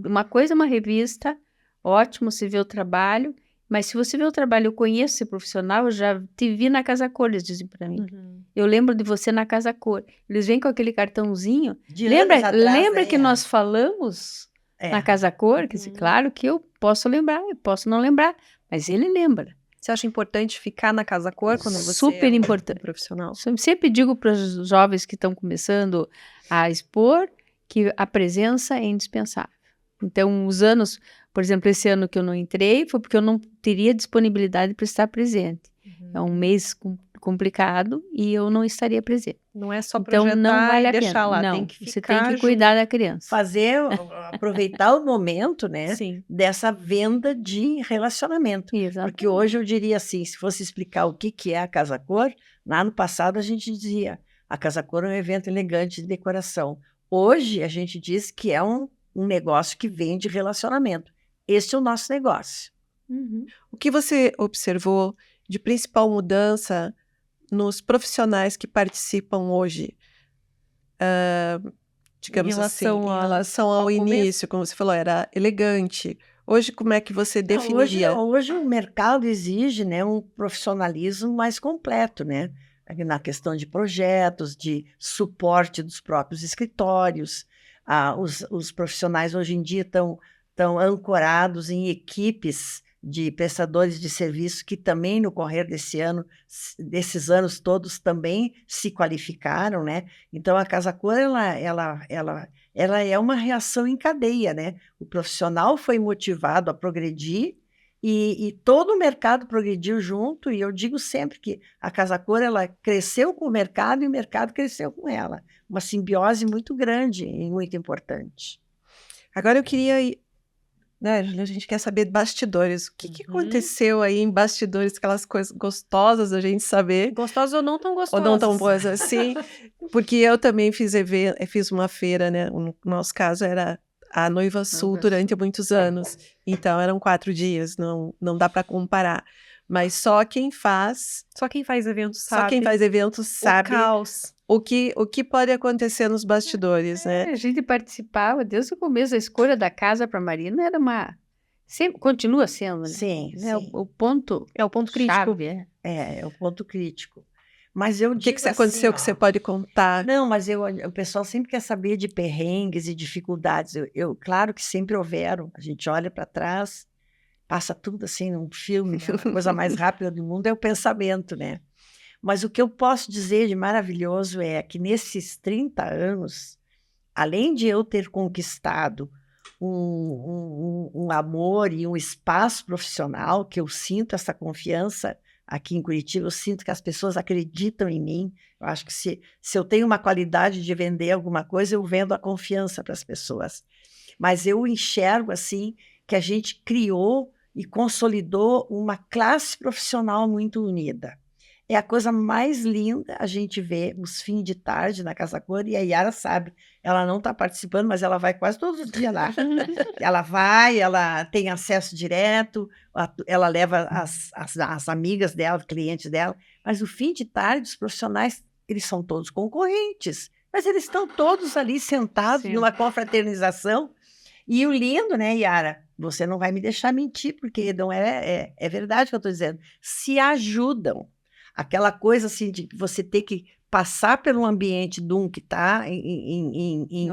Uma coisa é uma revista, ótimo se vê o trabalho, mas se você vê o trabalho, eu conheço esse profissional, eu já te vi na Casa Cor, eles dizem para mim. Eu lembro de você na Casa Cor. Eles vêm com aquele cartãozinho. Lembra que nós falamos na Casa Cor? Que, claro que eu posso lembrar, eu posso não lembrar, mas ele lembra. Você acha importante ficar na Casa Cor quando você Super importante. Profissional? Eu sempre digo para os jovens que estão começando a expor que a presença é indispensável. Então, os anos, por exemplo, esse ano que eu não entrei, foi porque eu não teria disponibilidade para estar presente. É um mês complicado e eu não estaria presente. Não é só projetar então, não vale a deixar pena. Lá, não, tem que ficar você tem que cuidar da criança. Aproveitar o momento, né, Sim. dessa venda de relacionamento. Exatamente. Porque hoje eu diria assim, se fosse explicar o que é a Casa Cor, lá no passado a gente dizia, a Casa Cor é um evento elegante de decoração. Hoje a gente diz que é um negócio que vende relacionamento. Esse é o nosso negócio. O que você observou de principal mudança nos profissionais que participam hoje? Digamos assim, em relação ao início, como você falou, era elegante. Hoje, como é que você definiria? Hoje o mercado exige, né, um profissionalismo mais completo, né? Na questão de projetos, de suporte dos próprios escritórios. Os profissionais hoje em dia estão ancorados em equipes de prestadores de serviço que também no correr desses anos todos também se qualificaram, né? Então a Casa Cor ela é uma reação em cadeia, né? O profissional foi motivado a progredir e todo o mercado progrediu junto, e eu digo sempre que a Casa Cor ela cresceu com o mercado e o mercado cresceu com ela. Uma simbiose muito grande e muito importante. Agora eu queria a gente quer saber de bastidores. O que aconteceu aí em bastidores, aquelas coisas gostosas da gente saber. Gostosas ou não tão gostosas. Ou não tão boas assim. Porque eu também fiz uma feira, né? No nosso caso era a Noiva Sul durante muitos anos. Então eram 4 dias, não dá para comparar. Mas só quem faz eventos sabe. Só quem faz eventos sabe. O caos. O que pode acontecer nos bastidores, né? A gente participava desde o começo. A escolha da casa para a Marina era sempre continua sendo, né? Sim, sim. O ponto é o ponto crítico. Chave, é o ponto crítico. Mas eu o que aconteceu assim, que você pode contar? Não, mas o pessoal sempre quer saber de perrengues e dificuldades. Claro que sempre houveram. A gente olha para trás, passa tudo assim num filme, né? A coisa mais rápida do mundo é o pensamento, né? Mas o que eu posso dizer de maravilhoso é que nesses 30 anos, além de eu ter conquistado um amor e um espaço profissional, que eu sinto essa confiança aqui em Curitiba, eu sinto que as pessoas acreditam em mim. Eu acho que se eu tenho uma qualidade de vender alguma coisa, eu vendo a confiança para as pessoas. Mas eu enxergo assim que a gente criou e consolidou uma classe profissional muito unida. É a coisa mais linda a gente vê os fins de tarde na Casa Cor, e a Yara sabe, ela não está participando, mas ela vai quase todos os dias lá. Ela vai, ela tem acesso direto, ela leva as amigas dela, clientes dela, mas o fim de tarde, os profissionais, eles são todos concorrentes, mas eles estão todos ali sentados Sim. numa confraternização. E o lindo, né, Yara? Você não vai me deixar mentir, porque não é verdade o que eu estou dizendo. Se ajudam. Aquela coisa assim de você ter que passar pelo ambiente de um que está em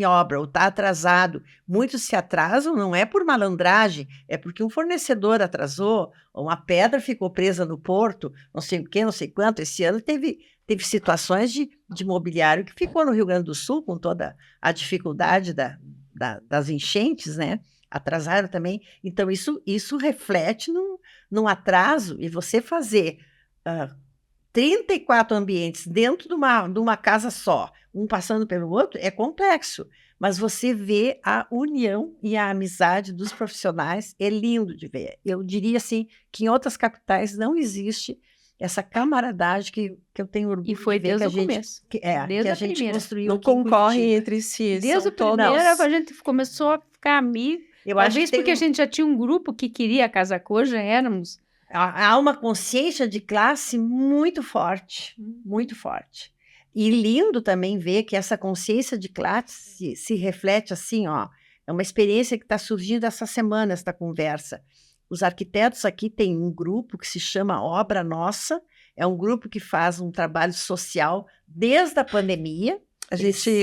obra ou está atrasado. Muitos se atrasam, não é por malandragem, é porque um fornecedor atrasou, ou uma pedra ficou presa no porto, não sei o quê, não sei quanto. Esse ano teve situações de mobiliário que ficou no Rio Grande do Sul, com toda a dificuldade das enchentes, né? Atrasaram também. Então, isso reflete num atraso, e você fazer 34 ambientes dentro de uma casa só, um passando pelo outro, é complexo. Mas você vê a união e a amizade dos profissionais, é lindo de ver. Eu diria assim que em outras capitais não existe essa camaradagem que eu tenho orgulho E foi de ver desde que o começo. que a gente primeira. construiu Não aqui em concorrem Curitiba. entre si. Desde são o primeiro, todos... a gente começou a ficar amigo. Eu acho Talvez que tem porque a gente já tinha um grupo que queria a Casa Cor, já éramos. há uma consciência de classe muito forte, muito forte. E lindo também ver que essa consciência de classe se reflete assim, ó. É uma experiência que está surgindo essa semana, esta conversa. Os arquitetos aqui têm um grupo que se chama Obra Nossa, é um grupo que faz um trabalho social desde a pandemia.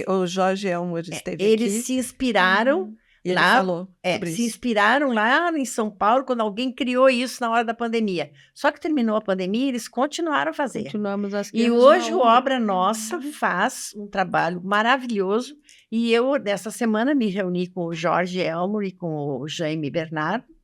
O Jorge Elmer esteve Eles aqui. se inspiraram E ele lá, falou sobre se isso. inspiraram lá em São Paulo, quando alguém criou isso na hora da pandemia. Só que terminou a pandemia, eles continuaram a fazer. Continuamos as E crianças hoje na o onda. Obra Nossa faz um trabalho maravilhoso. E eu, nessa semana, me reuni com o Jorge Elmer e com o Jaime Bernardo.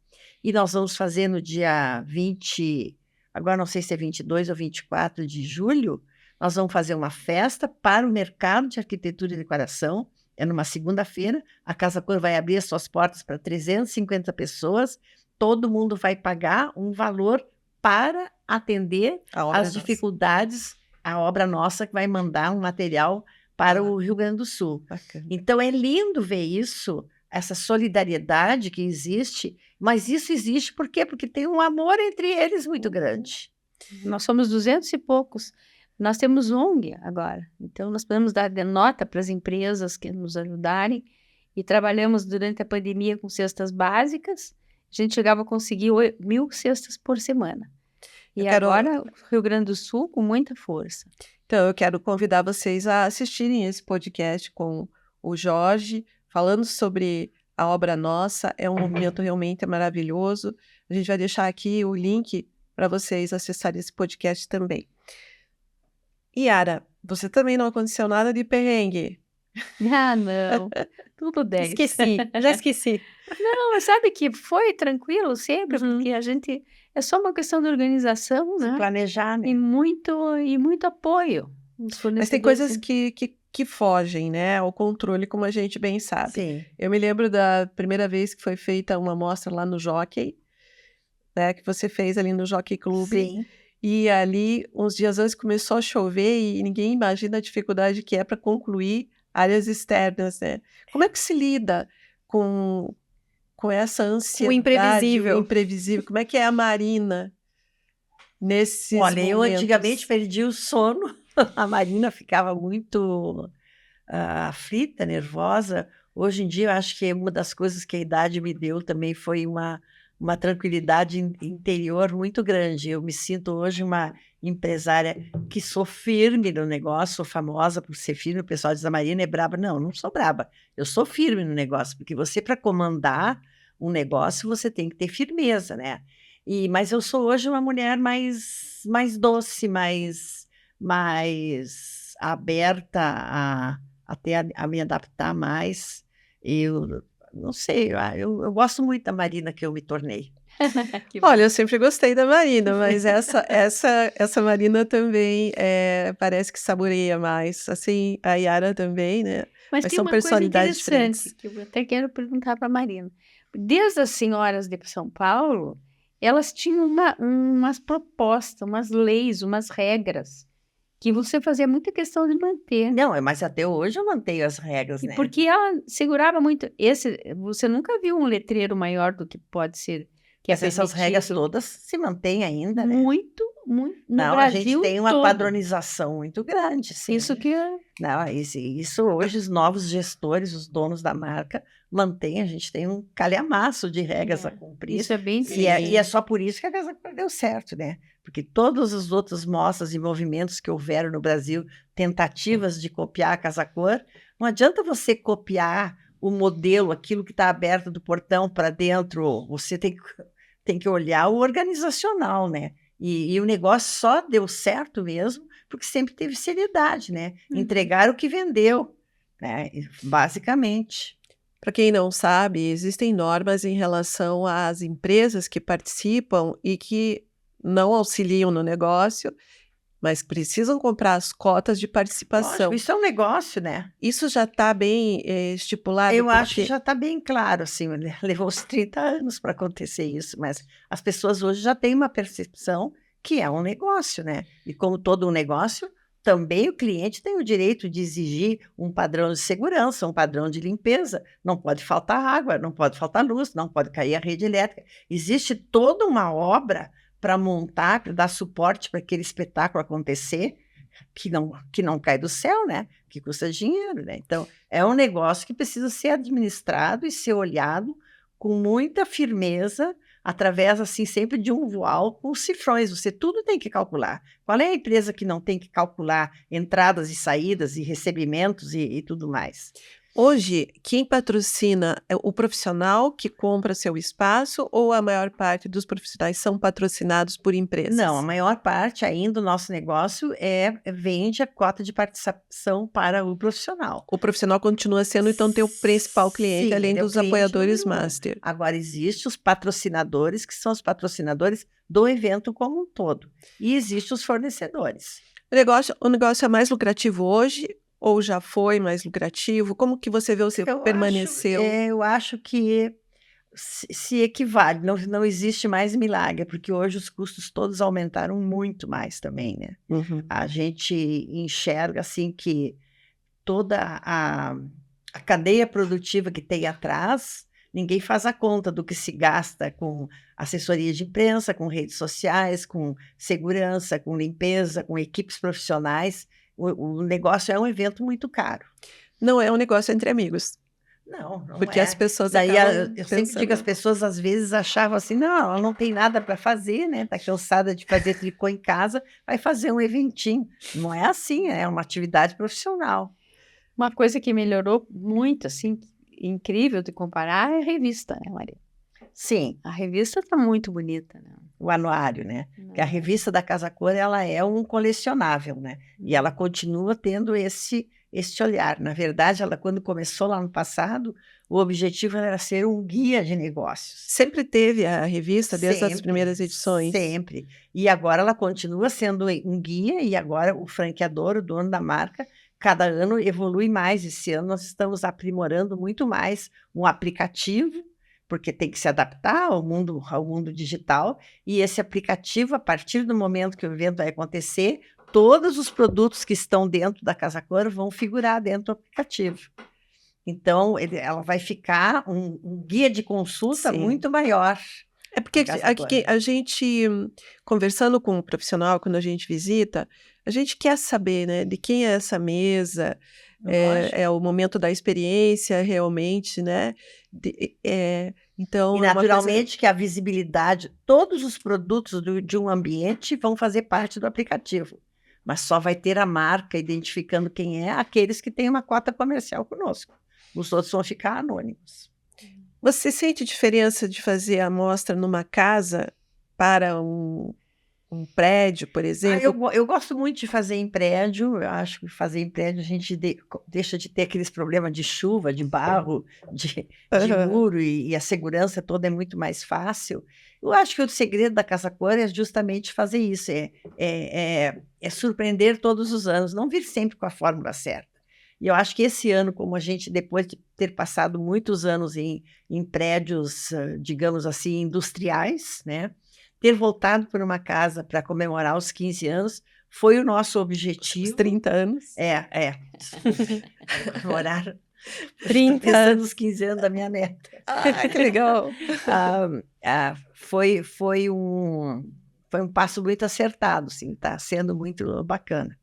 E nós vamos fazer no dia 20, agora não sei se é 22 ou 24 de julho, nós vamos fazer uma festa para o mercado de arquitetura e decoração. É numa segunda-feira, a Casa Cor vai abrir as suas portas para 350 pessoas, todo mundo vai pagar um valor para atender A obra as nossa. dificuldades, a Obra Nossa que vai mandar um material para o Rio Grande do Sul. Bacana. Então é lindo ver isso, essa solidariedade que existe, mas isso existe por quê? Porque tem um amor entre eles muito grande. Nós somos 200 e poucos. Nós temos ONG agora, então nós podemos dar nota para as empresas que nos ajudarem, e trabalhamos durante a pandemia com cestas básicas. A gente chegava a conseguir 1.000 cestas por semana. E agora, Rio Grande do Sul, com muita força. Então, eu quero convidar vocês a assistirem esse podcast com o Jorge, falando sobre a Obra Nossa. É um movimento realmente maravilhoso. A gente vai deixar aqui o link para vocês acessarem esse podcast também. Yara, você também não aconteceu nada de perrengue? Ah, não. Tudo 10. Esqueci, já esqueci. Não, mas sabe que foi tranquilo sempre, porque a gente... É só uma questão de organização, Se né? planejar, né? E muito apoio. Mas tem coisas que fogem, né, ao controle, como a gente bem sabe. Sim. Eu me lembro da primeira vez que foi feita uma mostra lá no Jockey, né, que você fez ali no Jockey Club. Sim. E ali, uns dias antes, começou a chover e ninguém imagina a dificuldade que é para concluir áreas externas, né? Como é que se lida com essa ansiedade? imprevisível. O imprevisível. Como é que é a Marina nesses Olha, eu momentos? antigamente perdi o sono, a Marina ficava muito aflita, nervosa. Hoje em dia, eu acho que uma das coisas que a idade me deu também foi uma tranquilidade interior muito grande. Eu me sinto hoje uma empresária que sou firme no negócio, sou famosa por ser firme. O pessoal diz, a Marina é braba. Não, não sou braba. Eu sou firme no negócio, porque você, para comandar um negócio, você tem que ter firmeza, né? Mas eu sou hoje uma mulher mais doce, mais aberta a me adaptar mais. Eu não sei, eu gosto muito da Marina que eu me tornei. Olha, eu sempre gostei da Marina, mas essa Marina também parece que saboreia mais. Assim, a Yara também, né? Mas tem são uma coisa personalidades interessante diferentes. que eu até quero perguntar para a Marina. Desde as senhoras de São Paulo, elas tinham umas propostas, umas leis, umas regras, que você fazia muita questão de manter. Não, mas até hoje eu mantenho as regras, né? Porque ela segurava muito. Você nunca viu um letreiro maior do que pode ser, que é Mas essas regras permitido. todas se mantêm ainda, né? Muito, no Não, a gente Brasil tem uma todo. padronização muito grande, sim. Isso que Não, isso hoje os novos gestores, os donos da marca, mantêm, a gente tem um calhamaço de regras a cumprir. isso é bem E é só por isso que a Casa Cor deu certo, né? Porque todas as outras mostras e movimentos que houveram no Brasil, tentativas de copiar a Casa Cor, não adianta você copiar o modelo, aquilo que está aberto do portão para dentro, você tem que olhar o organizacional, né? E o negócio só deu certo mesmo porque sempre teve seriedade, né? Entregar o que vendeu, né? Basicamente. Para quem não sabe, existem normas em relação às empresas que participam e que não auxiliam no negócio, mas precisam comprar as cotas de participação. Lógico, isso é um negócio, né? Isso já está bem estipulado? Eu acho que Porque já está bem claro, assim, levou-se 30 anos para acontecer isso, mas as pessoas hoje já têm uma percepção que é um negócio, né? E como todo um negócio, também o cliente tem o direito de exigir um padrão de segurança, um padrão de limpeza. Não pode faltar água, não pode faltar luz, não pode cair a rede elétrica. Existe toda uma obra para montar, para dar suporte para aquele espetáculo acontecer, que não cai do céu, né? Que custa dinheiro, né? Então, é um negócio que precisa ser administrado e ser olhado com muita firmeza, através, assim, sempre de um voal com cifrões. Você tudo tem que calcular. Qual é a empresa que não tem que calcular entradas e saídas e recebimentos e tudo mais? hoje, quem patrocina é o profissional que compra seu espaço ou a maior parte dos profissionais são patrocinados por empresas? Não, a maior parte ainda do nosso negócio vende a cota de participação para o profissional. O profissional continua sendo, então, teu principal cliente, Sim, além ele é o dos cliente apoiadores número 1. master. Agora, existem os patrocinadores, que são os patrocinadores do evento como um todo. E existem os fornecedores. O negócio é mais lucrativo hoje ou já foi mais lucrativo? Como que você vê, você permaneceu? Eu acho que se equivale, não existe mais milagre, porque hoje os custos todos aumentaram muito mais também, né? Uhum. A gente enxerga assim que toda a cadeia produtiva que tem atrás, ninguém faz a conta do que se gasta com assessoria de imprensa, com redes sociais, com segurança, com limpeza, com equipes profissionais. O negócio é um evento muito caro. Não é um negócio entre amigos, Não porque é. as pessoas Daí acabam eu sempre digo, as pensando... pessoas às vezes achavam assim, não, ela não tem nada para fazer, né? Está cansada de fazer tricô em casa, vai fazer um eventinho. Não é assim, é uma atividade profissional. uma coisa que melhorou muito, assim, incrível de comparar, é a revista, né, Maria? Sim, A revista está muito bonita, né? o anuário, né? Que a revista da Casa Cor, ela é um colecionável, né? E ela continua tendo esse olhar. Na verdade, ela, quando começou lá no passado, o objetivo era ser um guia de negócios. Sempre teve a revista, desde as Sempre, primeiras edições. Sempre. E agora ela continua sendo um guia, e agora o franqueador, o dono da marca, cada ano evolui mais. Esse ano nós estamos aprimorando muito mais um aplicativo, porque tem que se adaptar ao mundo digital, e esse aplicativo, a partir do momento que o evento vai acontecer, todos os produtos que estão dentro da Casa Cor vão figurar dentro do aplicativo. Então, ela vai ficar um guia de consulta Sim. muito maior. É porque Casa aqui, a gente, conversando com o profissional, quando a gente visita, a gente quer saber, né, de quem é essa mesa, é o momento da experiência realmente, né? Então, E naturalmente que a visibilidade, todos os produtos de um ambiente vão fazer parte do aplicativo, mas só vai ter a marca identificando quem é aqueles que têm uma cota comercial conosco. Os outros vão ficar anônimos. Você sente diferença de fazer a amostra numa casa para um prédio, por exemplo? Eu gosto muito de fazer em prédio. Eu acho que fazer em prédio a gente deixa de ter aqueles problemas de chuva, de barro, de muro, e a segurança toda é muito mais fácil. Eu acho que o segredo da Casa Cor é justamente fazer isso, é surpreender todos os anos, não vir sempre com a fórmula certa. E eu acho que esse ano, como a gente, depois de ter passado muitos anos em prédios, digamos assim, industriais, né? ter voltado para uma casa para comemorar os 15 anos foi o nosso objetivo. Os 30 anos. Comemorar 30 pensando anos. nos 15 anos da minha neta. Que legal. Foi um passo muito acertado, assim, está sendo muito bacana.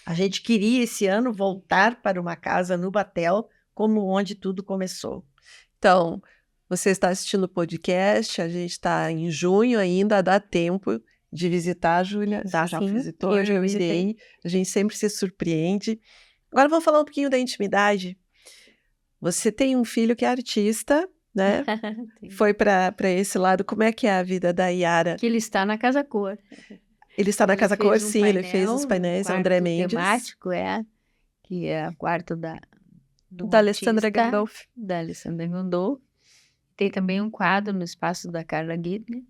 A gente queria esse ano voltar para uma casa no Batel, como onde tudo começou. Então, você está assistindo o podcast, a gente está em junho ainda, dá tempo de visitar, Júlia. Já Sim, visitou, eu já eu visitei. irei. A gente sempre se surpreende. Agora vamos falar um pouquinho da intimidade. Você tem um filho que é artista, né? Foi para esse lado. Como é que é a vida da Yara? Que ele está na Casa Cor. Ele está na Ele Casa fez Cor, um sim, ele fez os painel, painéis, quarto André Mendes. temático, que é o quarto do Da Alessandra artista, Gandolf. da Alessandra Gandolf. Tem também um quadro no espaço da Carla Guidner.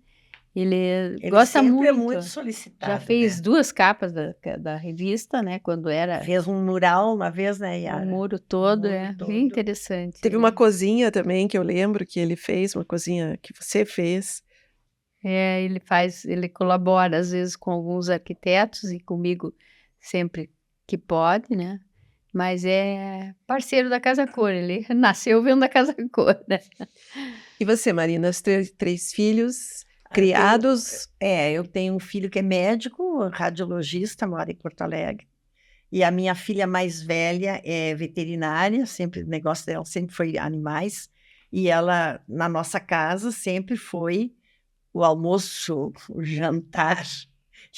Ele gosta sempre muito. é muito solicitado. Já fez né? 2 capas da revista, né? Quando era Fez um mural uma vez, né, Yara? o muro todo, muro é todo. bem interessante. Teve uma cozinha também que eu lembro que ele fez, uma cozinha que você fez. Ele colabora às vezes com alguns arquitetos e comigo sempre que pode, né? Mas é parceiro da Casa Cor, ele nasceu vendo a Casa Cor, né? E você, Marina, os três filhos criados? Eu tenho um filho que é médico, radiologista, mora em Porto Alegre. E a minha filha mais velha é veterinária, sempre o negócio dela sempre foi animais. E ela, na nossa casa, sempre foi o almoço, o jantar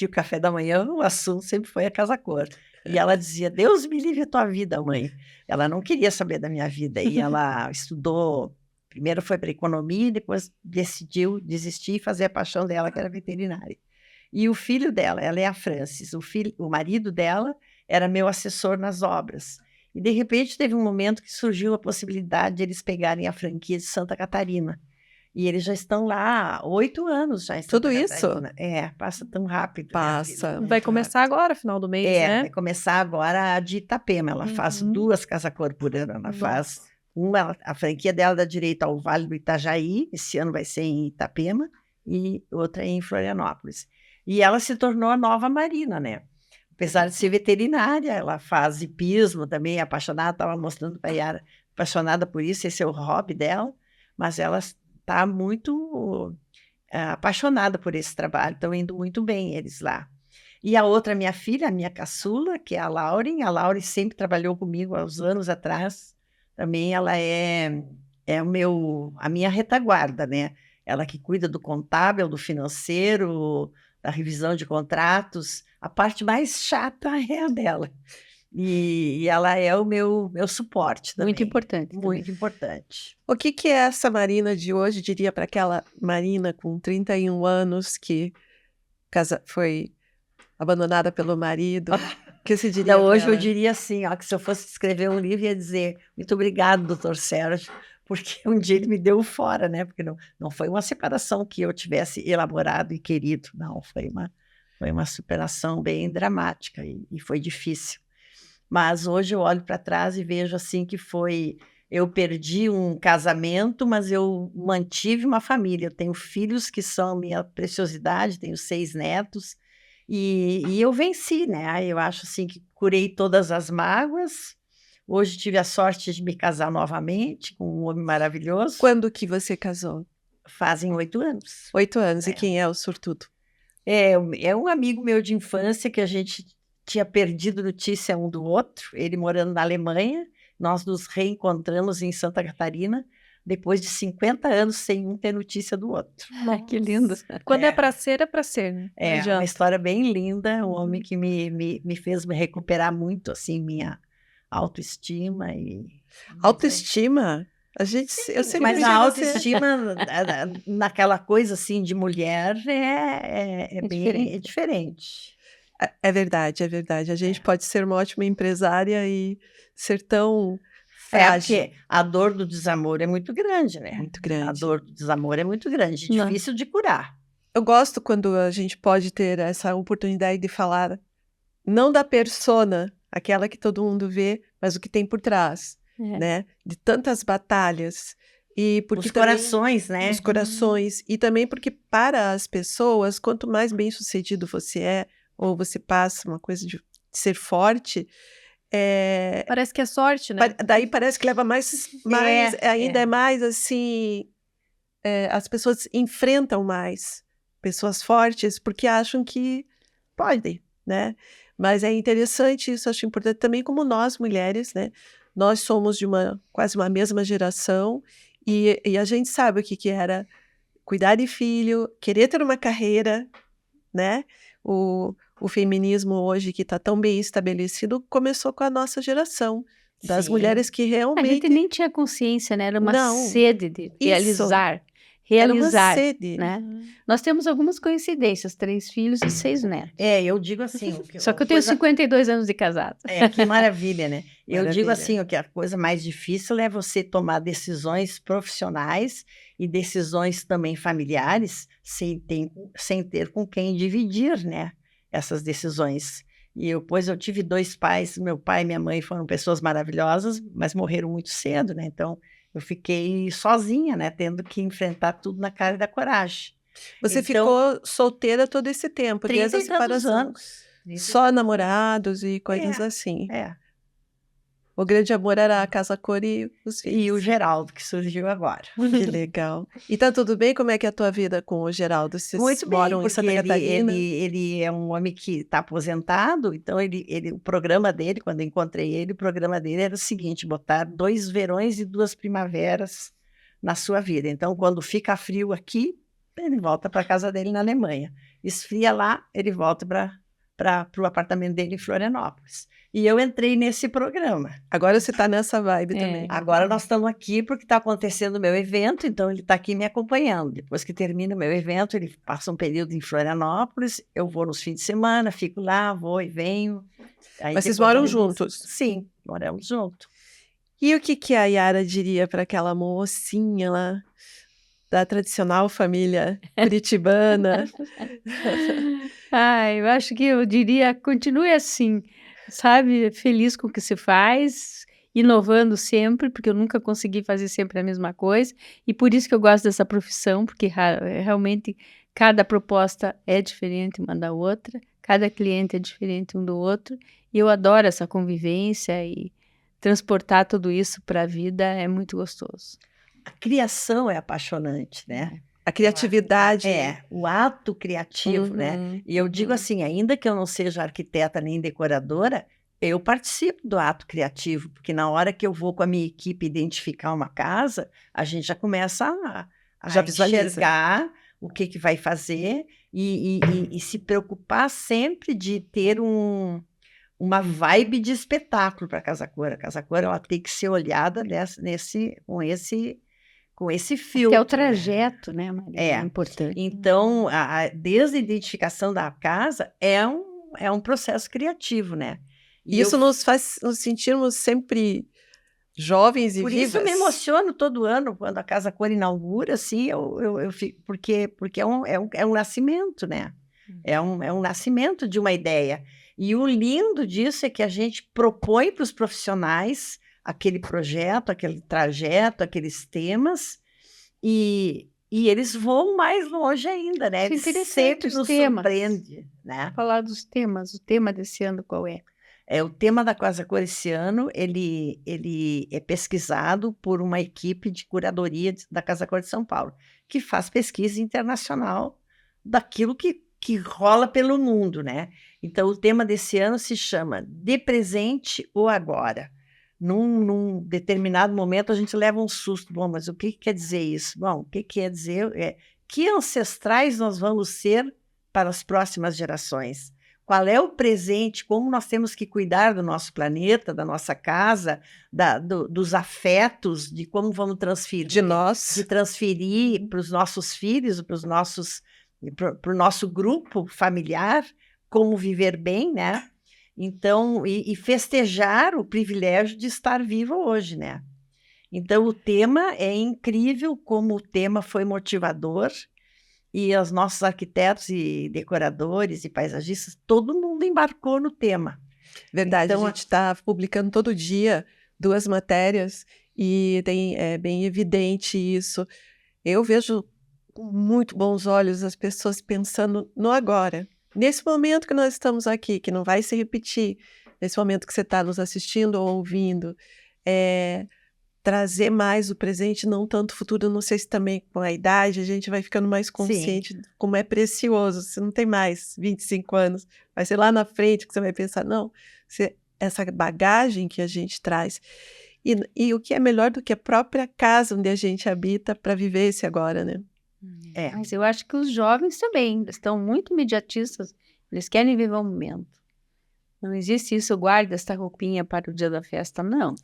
e o café da manhã, o assunto sempre foi a Casa Cor. E ela dizia, Deus me livre a tua vida, mãe. Ela não queria saber da minha vida. E ela estudou, primeiro foi para economia, depois decidiu desistir e fazer a paixão dela, que era veterinária. E o filho dela, ela é a Francis, o marido dela era meu assessor nas obras. E, de repente, teve um momento que surgiu a possibilidade de eles pegarem a franquia de Santa Catarina. E eles já estão lá há 8 anos já em Santa Tudo isso? Catarina. Passa tão rápido. Passa. Né? Vai começar agora, final do mês, né? Vai começar agora a de Itapema. Ela faz 2 Casa Cor por ano. Ela faz uma, a franquia dela dá direito ao Vale do Itajaí, esse ano vai ser em Itapema, e outra em Florianópolis. E ela se tornou a nova Marina, né? Apesar de ser veterinária, ela faz hipismo também, apaixonada, estava mostrando para a Yara, apaixonada por isso, esse é o hobby dela, mas ela está muito apaixonada por esse trabalho, estão indo muito bem eles lá. E a outra, minha filha, a minha caçula, que é a Lauren sempre trabalhou comigo há uns anos atrás, também ela é a minha retaguarda, né? Ela que cuida do contábil, do financeiro, da revisão de contratos, a parte mais chata é a dela. E ela é o meu suporte também. Muito importante. Muito importante. O que é essa Marina de hoje, diria para aquela Marina com 31 anos que foi abandonada pelo marido? O que se diria Hoje ela? eu diria assim, que se eu fosse escrever um livro, ia dizer muito obrigado, doutor Sérgio, porque um dia ele me deu fora, né? Porque não foi uma separação que eu tivesse elaborado e querido, não, foi uma superação bem dramática e foi difícil. Mas hoje eu olho para trás e vejo assim que eu perdi um casamento, mas eu mantive uma família. Eu tenho filhos que são minha preciosidade, tenho 6 netos, e eu venci, né? Eu acho assim que curei todas as mágoas. Hoje tive a sorte de me casar novamente com um homem maravilhoso. Quando que você casou? Fazem 8 anos. 8 anos. E quem é o sortudo? É um amigo meu de infância que a gente tinha perdido notícia um do outro, ele morando na Alemanha, nós nos reencontramos em Santa Catarina, depois de 50 anos sem um ter notícia do outro. Que lindo. Quando é para ser, é para ser. Né? Uma história bem linda, um homem que me fez me recuperar muito, assim, minha autoestima. Autoestima? Eu sempre mas a autoestima, naquela coisa assim de mulher, é diferente. É verdade, é verdade. A gente pode ser uma ótima empresária e ser tão frágil. Porque a dor do desamor é muito grande, né? Muito grande. A dor do desamor é muito grande, difícil de curar. Eu gosto quando a gente pode ter essa oportunidade de falar, não da persona, aquela que todo mundo vê, mas o que tem por trás, né? De tantas batalhas. E porque Os também, corações, né? os corações. E também porque para as pessoas, quanto mais bem-sucedido você é, ou você passa uma coisa de ser forte, Parece que é sorte, né? daí parece que leva mais ainda é. é mais assim, as pessoas enfrentam mais pessoas fortes porque acham que podem, né? Mas é interessante isso, acho importante também como nós mulheres, né? Nós somos de quase uma mesma geração e a gente sabe o que era cuidar de filho, querer ter uma carreira, né? O feminismo hoje, que está tão bem estabelecido, começou com a nossa geração, das Sim. mulheres que A gente realmente... nem tinha consciência, né? Era uma Não, sede de isso, realizar. era uma Realizar, sede. né? Nós temos algumas coincidências, 3 filhos e 6 netos. Eu digo assim... Só que eu tenho 52 anos de casado. Que maravilha, né? Eu digo Maravilha. assim, que a coisa mais difícil é você tomar decisões profissionais e decisões também familiares sem ter com quem dividir, né? Essas decisões. Pois eu tive 2 pais, meu pai e minha mãe foram pessoas maravilhosas, mas morreram muito cedo, né? Então, eu fiquei sozinha, né? Tendo que enfrentar tudo na cara e da coragem. Você Então, ficou solteira todo esse tempo, desde a 30 e tantos separação. anos. Só namorados e coisas assim. O grande amor era a casa cor e os filhos. E o Geraldo, que surgiu agora. Que legal. E tá tudo bem? Como é que é a tua vida com o Geraldo? Vocês Muito bem, moram em porque Santa Catarina? ele é um homem que está aposentado, então o programa dele, quando eu encontrei ele, o programa dele era o seguinte, botar 2 verões e 2 primaveras na sua vida. Então, quando fica frio aqui, ele volta para a casa dele na Alemanha. Esfria lá, ele volta para o apartamento dele em Florianópolis. E eu entrei nesse programa. Agora você tá nessa vibe também. Agora nós estamos aqui porque está acontecendo o meu evento, então ele está aqui me acompanhando. Depois que termina o meu evento, ele passa um período em Florianópolis, eu vou nos fins de semana, fico lá, vou e venho. Aí Mas vocês depois moram ele- juntos? Sim, moramos juntos. E o que a Yara diria para aquela mocinha lá da tradicional família curitibana? Eu acho que eu diria, continue assim, sabe? Feliz com o que se faz, inovando sempre, porque eu nunca consegui fazer sempre a mesma coisa, e por isso que eu gosto dessa profissão, porque realmente cada proposta é diferente uma da outra, cada cliente é diferente um do outro, e eu adoro essa convivência e transportar tudo isso para a vida é muito gostoso. A criação é apaixonante, né? A criatividade. O ato criativo, né? Uhum, E eu digo assim, ainda que eu não seja arquiteta nem decoradora, eu participo do ato criativo, porque na hora que eu vou com a minha equipe identificar uma casa, a gente já começa a Já visualiza. enxergar o que vai fazer e se preocupar sempre de ter uma vibe de espetáculo para a Casa Cor. A Casa Cor ela tem que ser olhada com esse filtro. Que é o trajeto, né, Maria? É importante. Então, desde a identificação da casa, é um processo criativo, né? E isso nos faz nos sentirmos sempre jovens e por vivas. isso eu me emociono todo ano, quando a Casa Cor inaugura, assim, eu fico, porque é um nascimento, né? É um nascimento de uma ideia. E o lindo disso é que a gente propõe para os profissionais aquele projeto, aquele trajeto, aqueles temas, e eles vão mais longe ainda, né? Eles sempre nos surpreendem, né? Falar dos temas, o tema desse ano qual é? O tema da Casa Cor esse ano, ele é pesquisado por uma equipe de curadoria da Casa Cor de São Paulo, que faz pesquisa internacional daquilo que rola pelo mundo, né? Então, o tema desse ano se chama De Presente ou Agora. Num determinado momento, a gente leva um susto. Bom, mas o que quer dizer isso? Bom, o que quer dizer que ancestrais nós vamos ser para as próximas gerações? Qual é o presente? Como nós temos que cuidar do nosso planeta, da nossa casa, dos afetos, de como vamos transferir. De nós. De transferir para os nossos filhos, para o nosso grupo familiar, como viver bem, né? Então, e festejar o privilégio de estar vivo hoje, né? Então, o tema é incrível, como o tema foi motivador, e os nossos arquitetos e decoradores e paisagistas, todo mundo embarcou no tema. Verdade, Então, a gente está publicando todo dia 2 matérias e é bem evidente isso. Eu vejo com muito bons olhos as pessoas pensando no agora. Nesse momento que nós estamos aqui, que não vai se repetir, nesse momento que você está nos assistindo ou ouvindo, trazer mais o presente, não tanto o futuro. Não sei se também com a idade a gente vai ficando mais consciente de como é precioso. Você não tem mais 25 anos, vai ser lá na frente que você vai pensar, não, essa bagagem que a gente traz. E o que é melhor do que a própria casa onde a gente habita para viver esse agora, né? Mas eu acho que os jovens também estão muito imediatistas, eles querem viver o momento. Não existe isso, guarda esta roupinha para o dia da festa, não.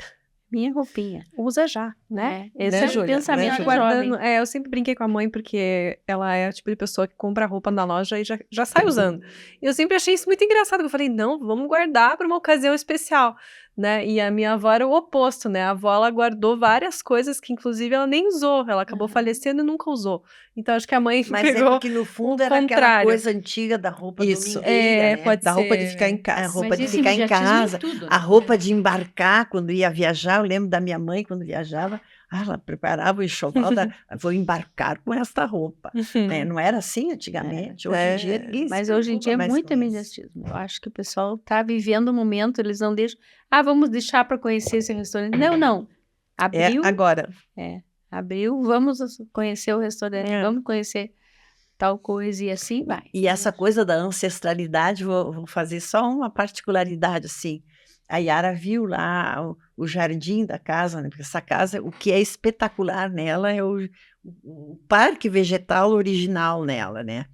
Minha roupinha. Usa já, né? Esse é o Júlia? pensamento Guardando, jovem. eu sempre brinquei com a mãe porque ela é o tipo de pessoa que compra roupa na loja e já sai usando. E eu sempre achei isso muito engraçado, eu falei, não, vamos guardar para uma ocasião especial, né? E a minha avó era o oposto, né? A avó, ela guardou várias coisas que inclusive ela nem usou, ela acabou falecendo e nunca usou. Então acho que a mãe Mas pegou porque no fundo o era aquela contrário. coisa antiga da roupa Isso, domingueira, né? pode Da roupa de ser. ficar em casa. A roupa Mas de esse ficar em imediatismo casa, tudo, a né? roupa de embarcar quando ia viajar. Eu lembro da minha mãe quando viajava, ela preparava o enxoval vou embarcar com esta roupa. Né? Não era assim antigamente, hoje em dia ninguém se Mas hoje em dia é preocupa mais muito com isso. imediatismo. Eu acho que o pessoal está vivendo o momento, eles não deixam. Vamos deixar para conhecer esse restaurante. Não. Abriu, Agora. abriu, vamos conhecer o restaurante, vamos conhecer tal coisa e assim vai. E essa coisa da ancestralidade, vou fazer só uma particularidade, assim. A Yara viu lá o jardim da casa, né? Porque essa casa, o que é espetacular nela é o parque vegetal original nela, né?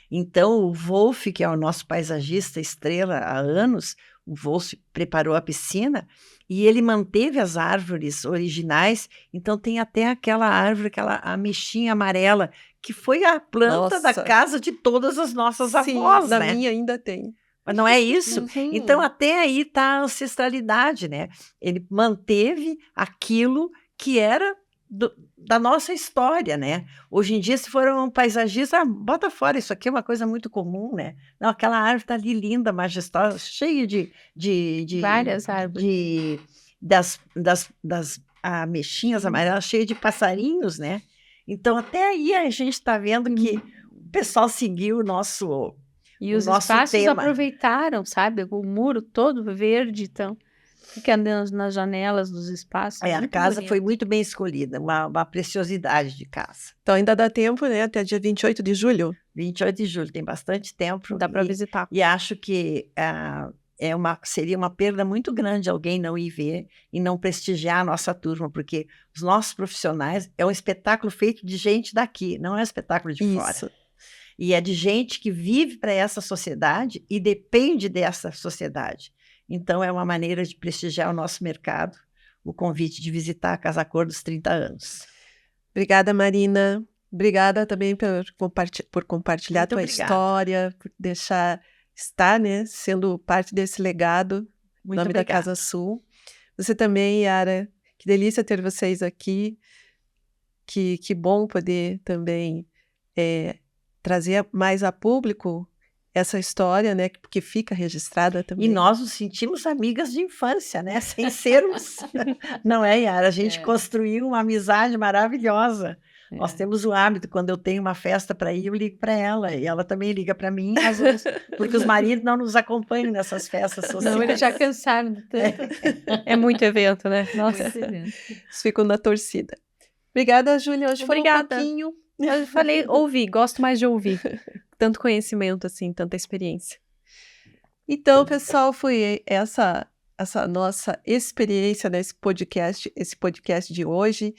Então, o Wolf, que é o nosso paisagista estrela há anos, o Wolf preparou a piscina e ele manteve as árvores originais, então tem até aquela árvore, aquela ameixinha amarela, que foi a planta da Nossa. casa de todas as nossas Sim, avós, na né? minha ainda tem. Mas não é isso? Uhum. Então, até aí está a ancestralidade, né? Ele manteve aquilo que era da nossa história, né? Hoje em dia, se for um paisagista, bota fora, isso aqui é uma coisa muito comum, né? Não, aquela árvore está ali linda, majestosa, cheia de Várias árvores. das ameixinhas amarelas, cheia de passarinhos, né? Então, até aí a gente está vendo que o pessoal seguiu o nosso... E o os nosso espaços tema. aproveitaram, sabe? O muro todo verde, então fica nas janelas dos espaços. A muito casa bonito. foi muito bem escolhida, uma preciosidade de casa. Então ainda dá tempo, né? Até dia 28 de julho. 28 de julho, tem bastante tempo. Dá para visitar. E acho que seria uma perda muito grande alguém não ir ver e não prestigiar a nossa turma, porque os nossos profissionais é um espetáculo feito de gente daqui, não é um espetáculo de fora. E é de gente que vive para essa sociedade e depende dessa sociedade. Então, é uma maneira de prestigiar o nosso mercado, o convite de visitar a Casa Cor dos 30 anos. Obrigada, Marina. Obrigada também por compartilhar a tua história, por deixar estar, né, sendo parte desse legado em nome da Casa Sul. Você também, Yara, que delícia ter vocês aqui. Que bom poder também trazer mais a público essa história, né, que fica registrada também. E nós nos sentimos amigas de infância, né, sem sermos. Não é, Yara? A gente construiu uma amizade maravilhosa. Nós temos o hábito, quando eu tenho uma festa para ir, eu ligo para ela, e ela também liga para mim, às vezes, porque os maridos não nos acompanham nessas festas sociais. Não, eles já cansaram de tanto. É muito evento, né? Nossa. Eles ficam na torcida. Obrigada, Júlia. Hoje foi um pouquinho. Eu falei, gosto mais de ouvir. Tanto conhecimento, assim, tanta experiência. Então, pessoal, foi essa nossa experiência nesse podcast de hoje.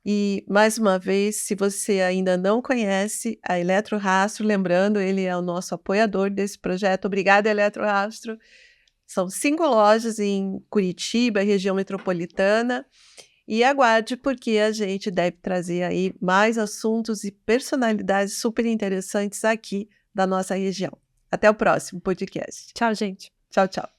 E, mais uma vez, se você ainda não conhece a Eletrorastro, lembrando, ele é o nosso apoiador desse projeto. Obrigada, Eletrorastro. São 5 lojas em Curitiba, região metropolitana. E aguarde, porque a gente deve trazer aí mais assuntos e personalidades super interessantes aqui da nossa região. Até o próximo podcast. Tchau, gente. Tchau, tchau.